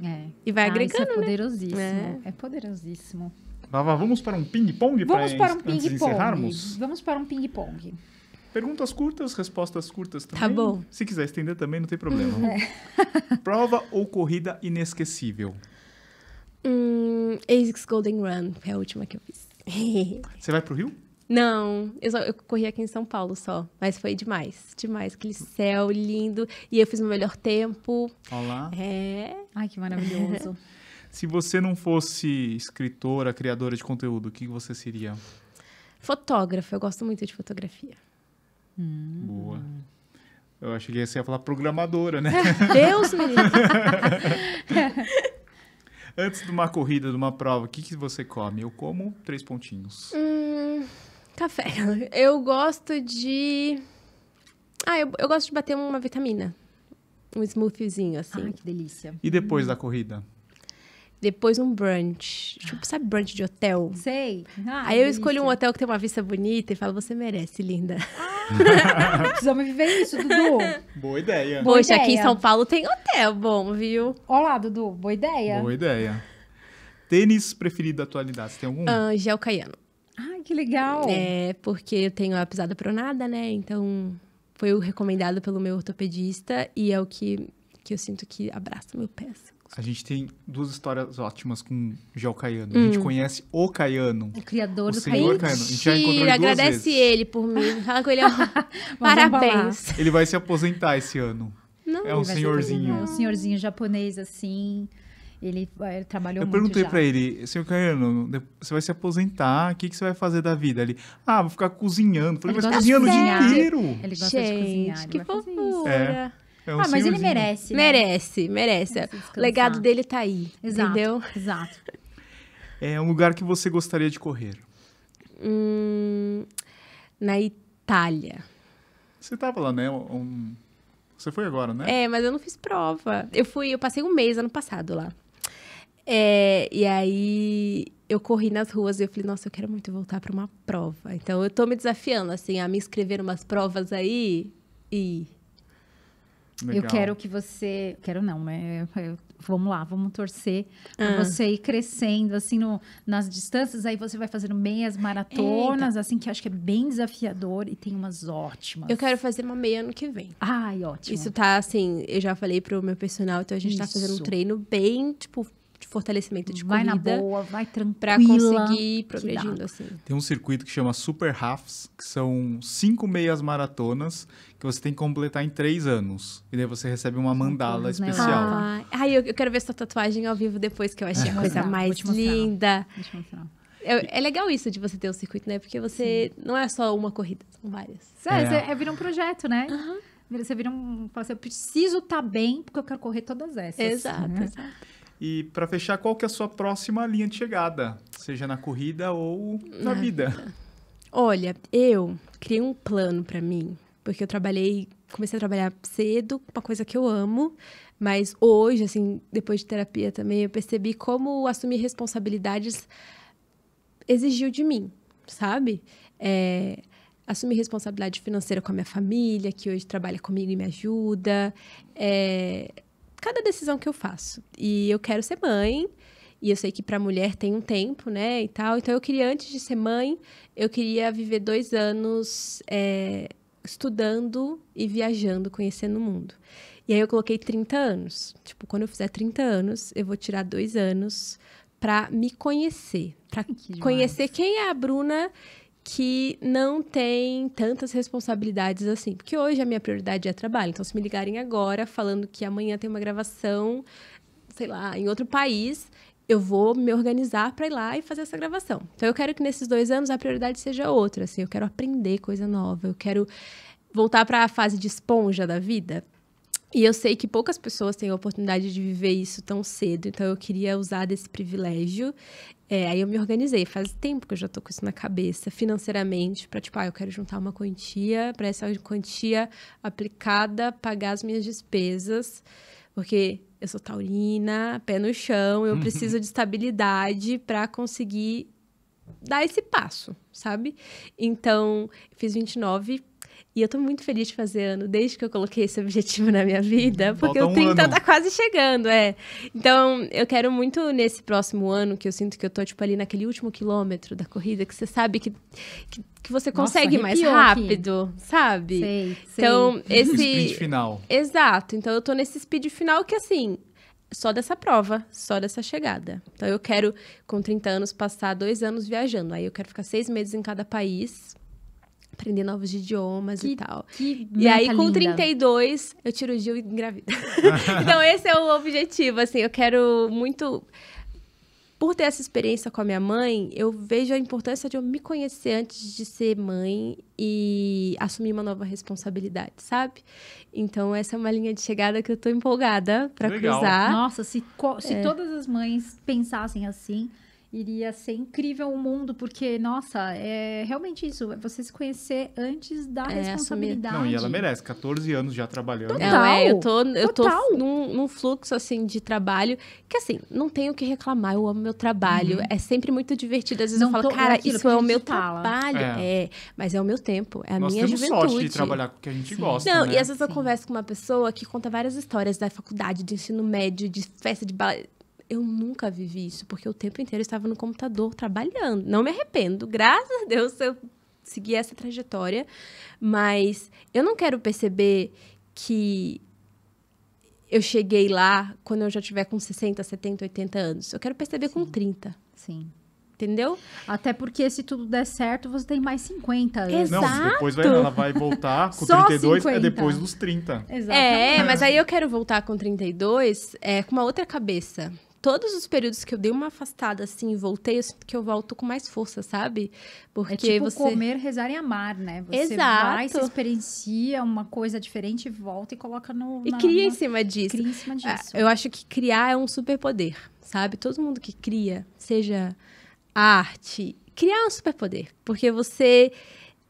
Speaker 2: É.
Speaker 3: E vai agregando,
Speaker 2: isso é poderosíssimo.
Speaker 3: né?
Speaker 2: É poderosíssimo.
Speaker 1: Vava, vamos para um ping-pong
Speaker 2: Vamos para um
Speaker 1: antes de
Speaker 2: ping-pong.
Speaker 1: encerrarmos?
Speaker 2: Vamos para um ping-pong.
Speaker 1: Perguntas curtas, respostas curtas também.
Speaker 3: Tá bom.
Speaker 1: Se quiser estender também, não tem problema. Prova ou corrida inesquecível?
Speaker 3: ASICS Golden Run, foi a última que eu fiz.
Speaker 1: Você vai pro Rio?
Speaker 3: Não, eu corri aqui em São Paulo só, mas foi demais, demais, aquele céu lindo, e eu fiz meu melhor tempo.
Speaker 1: Olá.
Speaker 2: Ai, que maravilhoso.
Speaker 1: Se você não fosse escritora, criadora de conteúdo, o que você seria?
Speaker 3: Fotógrafa, eu gosto muito de fotografia.
Speaker 1: Boa. Eu achei que você ia falar programadora, né?
Speaker 3: Deus me livre.
Speaker 1: Antes de uma corrida, de uma prova, o que você come? Eu como 3 pontinhos.
Speaker 3: Café. Eu gosto de... eu gosto de bater uma vitamina. Um smoothiezinho, assim.
Speaker 2: Ai, que delícia.
Speaker 1: E depois da corrida?
Speaker 3: Depois um brunch. Tipo, sabe brunch de hotel?
Speaker 2: Sei. Ai,
Speaker 3: Aí eu
Speaker 2: delícia.
Speaker 3: escolho um hotel que tem uma vista bonita e falo, você merece, linda.
Speaker 2: Precisamos viver isso, Dudu.
Speaker 1: Boa ideia.
Speaker 2: Boa
Speaker 3: Poxa, aqui em
Speaker 2: ideia.
Speaker 3: São Paulo tem hotel bom, viu?
Speaker 2: Olá, Dudu. Boa ideia.
Speaker 1: Boa ideia. Tênis preferido da atualidade, você tem algum?
Speaker 3: Gel Caiano.
Speaker 2: Ai, que legal.
Speaker 3: Porque eu tenho a pisada pronada, né? Então, foi o recomendado pelo meu ortopedista e é o que eu sinto que abraça meu pé.
Speaker 1: A gente tem 2 histórias ótimas com Gel Caiano. A gente conhece o Caiano.
Speaker 2: O criador
Speaker 1: O
Speaker 2: do
Speaker 1: senhor
Speaker 2: Caiano.
Speaker 1: Caiano. A gente já encontrou ele 2
Speaker 3: agradece
Speaker 1: vezes.
Speaker 3: ele por mim. Fala com ele,
Speaker 2: vamos
Speaker 3: parabéns.
Speaker 1: Ele vai se aposentar esse ano.
Speaker 3: Não,
Speaker 1: É um
Speaker 2: Vai ser
Speaker 1: senhorzinho.
Speaker 2: um senhorzinho japonês, assim. Ele trabalhou
Speaker 1: Eu
Speaker 2: muito
Speaker 1: perguntei
Speaker 2: já.
Speaker 1: pra ele, senhor Caiano, você vai se aposentar, o que você vai fazer da vida? Ele, vou ficar cozinhando. Falei,
Speaker 2: Ele
Speaker 1: mas
Speaker 2: gosta de
Speaker 1: cozinhando o dia
Speaker 2: cozinhar.
Speaker 1: inteiro.
Speaker 2: Ele gosta de cozinhar.
Speaker 3: Gente,
Speaker 2: Ele
Speaker 3: que
Speaker 2: vai fazer isso.
Speaker 3: fofura.
Speaker 1: É um
Speaker 2: Mas ele
Speaker 1: senhorzinho.
Speaker 2: merece, né?
Speaker 3: Merece.
Speaker 2: Merece descansar.
Speaker 3: O legado dele tá aí,
Speaker 2: Exato,
Speaker 3: entendeu?
Speaker 2: exato.
Speaker 1: É um lugar que você gostaria de correr.
Speaker 3: Na Itália.
Speaker 1: Você tava lá, né? Você foi agora, né?
Speaker 3: Mas eu não fiz prova. Eu passei um mês ano passado lá. E aí eu corri nas ruas e eu falei, nossa, eu quero muito voltar para uma prova. Então eu tô me desafiando, assim, a me inscrever em umas provas aí e...
Speaker 1: Legal.
Speaker 2: Eu quero que você... Quero não, né? Vamos lá, vamos torcer pra você ir crescendo, assim, nas distâncias. Aí você vai fazendo meias maratonas, assim, que eu acho que é bem desafiador. E tem umas ótimas.
Speaker 3: Eu quero fazer uma meia ano que vem.
Speaker 2: Ai, ótimo.
Speaker 3: Isso tá, assim, eu já falei pro meu personal, então a gente tá fazendo um
Speaker 2: Isso.
Speaker 3: treino bem, tipo, de fortalecimento de
Speaker 2: Vai
Speaker 3: corrida.
Speaker 2: na boa, vai tranquila.
Speaker 3: Pra conseguir ir
Speaker 2: que
Speaker 3: progredindo,
Speaker 2: dá.
Speaker 3: assim.
Speaker 1: Tem um circuito que chama Super Halves, que são 5 meias maratonas que você tem que completar em 3 anos. E daí você recebe uma mandala
Speaker 2: todas, né?
Speaker 1: especial.
Speaker 3: Eu quero ver sua tatuagem ao vivo depois, que eu achei a
Speaker 2: Vou
Speaker 3: coisa
Speaker 2: mostrar,
Speaker 3: mais
Speaker 2: vou te mostrar.
Speaker 3: linda.
Speaker 2: Deixa eu mostrar.
Speaker 3: É legal isso de você ter um circuito, né? Porque você não é só uma corrida, são várias.
Speaker 2: Vira um projeto, né? Você vira fala assim, eu preciso estar bem, porque eu quero correr todas essas.
Speaker 3: Exato,
Speaker 2: né?
Speaker 3: exato.
Speaker 1: E para fechar, qual que é a sua próxima linha de chegada? Seja na corrida ou na vida.
Speaker 3: Olha, eu criei um plano pra mim, porque comecei a trabalhar cedo, uma coisa que eu amo, mas hoje, assim, depois de terapia também, eu percebi como assumir responsabilidades exigiu de mim, sabe? assumir responsabilidade financeira com a minha família, que hoje trabalha comigo e me ajuda. Cada decisão que eu faço. E eu quero ser mãe, e eu sei que para mulher tem um tempo, né, e tal. Então, eu queria, antes de ser mãe, eu queria viver 2 anos estudando e viajando, conhecendo o mundo. E aí, eu coloquei 30 anos. Tipo, quando eu fizer 30 anos, eu vou tirar 2 anos para me conhecer. Para conhecer quem é a Bruna que não tem tantas responsabilidades assim. Porque hoje a minha prioridade é trabalho. Então, se me ligarem agora falando que amanhã tem uma gravação, sei lá, em outro país, eu vou me organizar para ir lá e fazer essa gravação. Então, eu quero que nesses 2 anos a prioridade seja outra. Assim, eu quero aprender coisa nova. Eu quero voltar para a fase de esponja da vida. E eu sei que poucas pessoas têm a oportunidade de viver isso tão cedo. Então, eu queria usar desse privilégio. Aí eu me organizei. Faz tempo que eu já tô com isso na cabeça, financeiramente, para tipo, eu quero juntar uma quantia, para essa quantia aplicada, pagar as minhas despesas, porque eu sou taurina, pé no chão, eu preciso de estabilidade para conseguir dar esse passo, sabe? Então, fiz 29 e eu tô muito feliz de fazer ano, desde que eu coloquei esse objetivo na minha vida, porque o 30 tá quase chegando, Então, eu quero muito nesse próximo ano, que eu sinto que eu tô, tipo, ali naquele último quilômetro da corrida, que você sabe que você consegue mais rápido, aqui. Sabe?
Speaker 2: Sei.
Speaker 3: Então, esse
Speaker 1: speed final.
Speaker 3: Exato. Então, eu tô nesse speed final que, assim, só dessa prova, só dessa chegada. Então, eu quero, com 30 anos, passar 2 anos viajando. Aí, eu quero ficar 6 meses em cada país, aprender novos idiomas e tal. E aí, com 32, eu tiro o Gil e engravido. Então, esse é o objetivo, assim. Eu quero muito... Por ter essa experiência com a minha mãe, eu vejo a importância de eu me conhecer antes de ser mãe e assumir uma nova responsabilidade, sabe? Então, essa é uma linha de chegada que eu tô empolgada pra cruzar.
Speaker 2: Nossa, se todas as mães pensassem assim, iria ser incrível o mundo, porque, nossa, é realmente isso, é você se conhecer antes da responsabilidade.
Speaker 1: Não, e ela merece, 14 anos já trabalhando.
Speaker 3: Eu tô num fluxo, assim, de trabalho, que, assim, não tenho o que reclamar, eu amo meu trabalho, é sempre muito divertido, às vezes eu falo, cara, isso é o meu trabalho, mas é o meu tempo, é a minha juventude.
Speaker 1: Nós temos sorte de trabalhar com o que a gente gosta,
Speaker 3: Não,
Speaker 1: né?
Speaker 3: E às vezes eu converso com uma pessoa que conta várias histórias da faculdade, de ensino médio, de festa de balada. Eu nunca vivi isso, porque o tempo inteiro eu estava no computador trabalhando. Não me arrependo, graças a Deus eu segui essa trajetória. Mas eu não quero perceber que eu cheguei lá quando eu já tiver com 60, 70, 80 anos. Eu quero perceber com 30.
Speaker 2: Sim.
Speaker 3: Entendeu?
Speaker 2: Até porque se tudo der certo, você tem mais 50 anos.
Speaker 3: Exato.
Speaker 1: Não, depois ela vai voltar com 32,
Speaker 2: 50.
Speaker 1: depois dos 30.
Speaker 2: Exatamente.
Speaker 3: Mas aí eu quero voltar com 32 com uma outra cabeça. Todos os períodos que eu dei uma afastada, assim, e voltei, eu sinto que eu volto com mais força, sabe? Porque
Speaker 2: tipo você... comer, rezar e amar, né? Você vai, se experiencia uma coisa diferente, volta e coloca
Speaker 3: cria em cima disso.
Speaker 2: Cria em cima disso.
Speaker 3: Eu acho que criar é um superpoder, sabe? Todo mundo que cria, seja arte, criar é um superpoder. Porque você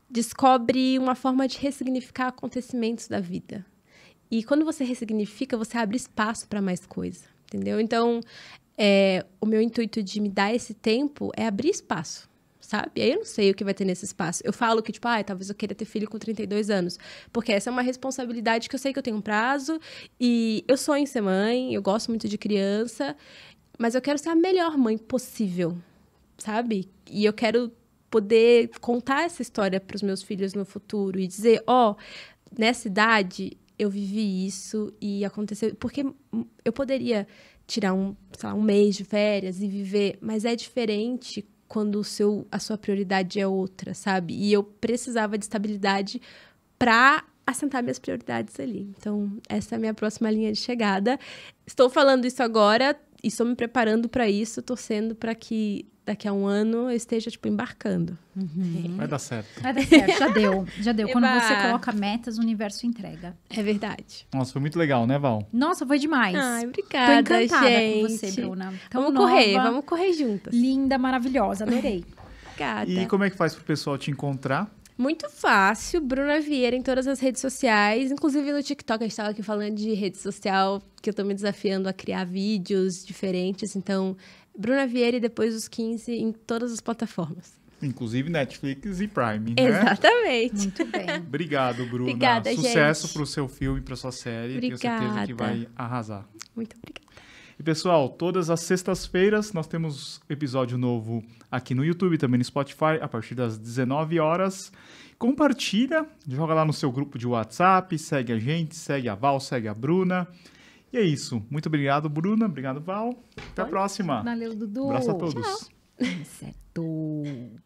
Speaker 3: descobre uma forma de ressignificar acontecimentos da vida. E quando você ressignifica, você abre espaço para mais coisa. Entendeu? Então, o meu intuito de me dar esse tempo é abrir espaço, sabe? Aí eu não sei o que vai ter nesse espaço. Eu falo que, tipo, talvez eu queira ter filho com 32 anos. Porque essa é uma responsabilidade que eu sei que eu tenho um prazo. E eu sonho em ser mãe, eu gosto muito de criança. Mas eu quero ser a melhor mãe possível, sabe? E eu quero poder contar essa história para os meus filhos no futuro. E dizer, nessa idade... eu vivi isso e aconteceu... Porque eu poderia tirar um mês de férias e viver, mas é diferente quando a sua prioridade é outra, sabe? E eu precisava de estabilidade para assentar minhas prioridades ali. Então, essa é a minha próxima linha de chegada. Estou falando isso agora e estou me preparando para isso, torcendo para que daqui a um ano eu esteja, tipo, embarcando.
Speaker 1: Vai dar certo.
Speaker 2: Vai dar certo, já deu. Quando você coloca metas, o universo entrega.
Speaker 3: É verdade.
Speaker 1: Nossa, foi muito legal, né, Val?
Speaker 2: Nossa, foi demais.
Speaker 3: Ai, obrigada,
Speaker 2: tô encantada
Speaker 3: gente.
Speaker 2: com você, Bruna.
Speaker 3: Vamos correr juntas.
Speaker 2: Linda, maravilhosa, adorei.
Speaker 3: Obrigada.
Speaker 1: E como é que faz pro pessoal te encontrar?
Speaker 3: Muito fácil, Bruna Vieira em todas as redes sociais, inclusive no TikTok. A gente estava aqui falando de rede social, que eu tô me desafiando a criar vídeos diferentes. Então, Bruna Vieira e depois dos 15 em todas as plataformas.
Speaker 1: Inclusive Netflix e Prime, né?
Speaker 3: Exatamente.
Speaker 2: Muito bem.
Speaker 1: Obrigado, Bruna.
Speaker 3: Obrigada,
Speaker 1: Sucesso
Speaker 3: gente.
Speaker 1: pro seu filme, pra sua série.
Speaker 3: Obrigada.
Speaker 1: Tenho certeza que vai arrasar.
Speaker 3: Muito obrigada.
Speaker 1: E, pessoal, todas as sextas-feiras nós temos episódio novo aqui no YouTube, também no Spotify, a partir das 19 horas. Compartilha, joga lá no seu grupo de WhatsApp, segue a gente, segue a Val, segue a Bruna. E é isso. Muito obrigado, Bruna. Obrigado, Val. Até a próxima.
Speaker 2: Valeu, Dudu.
Speaker 1: Um abraço a todos.
Speaker 3: Tchau.
Speaker 2: Certo.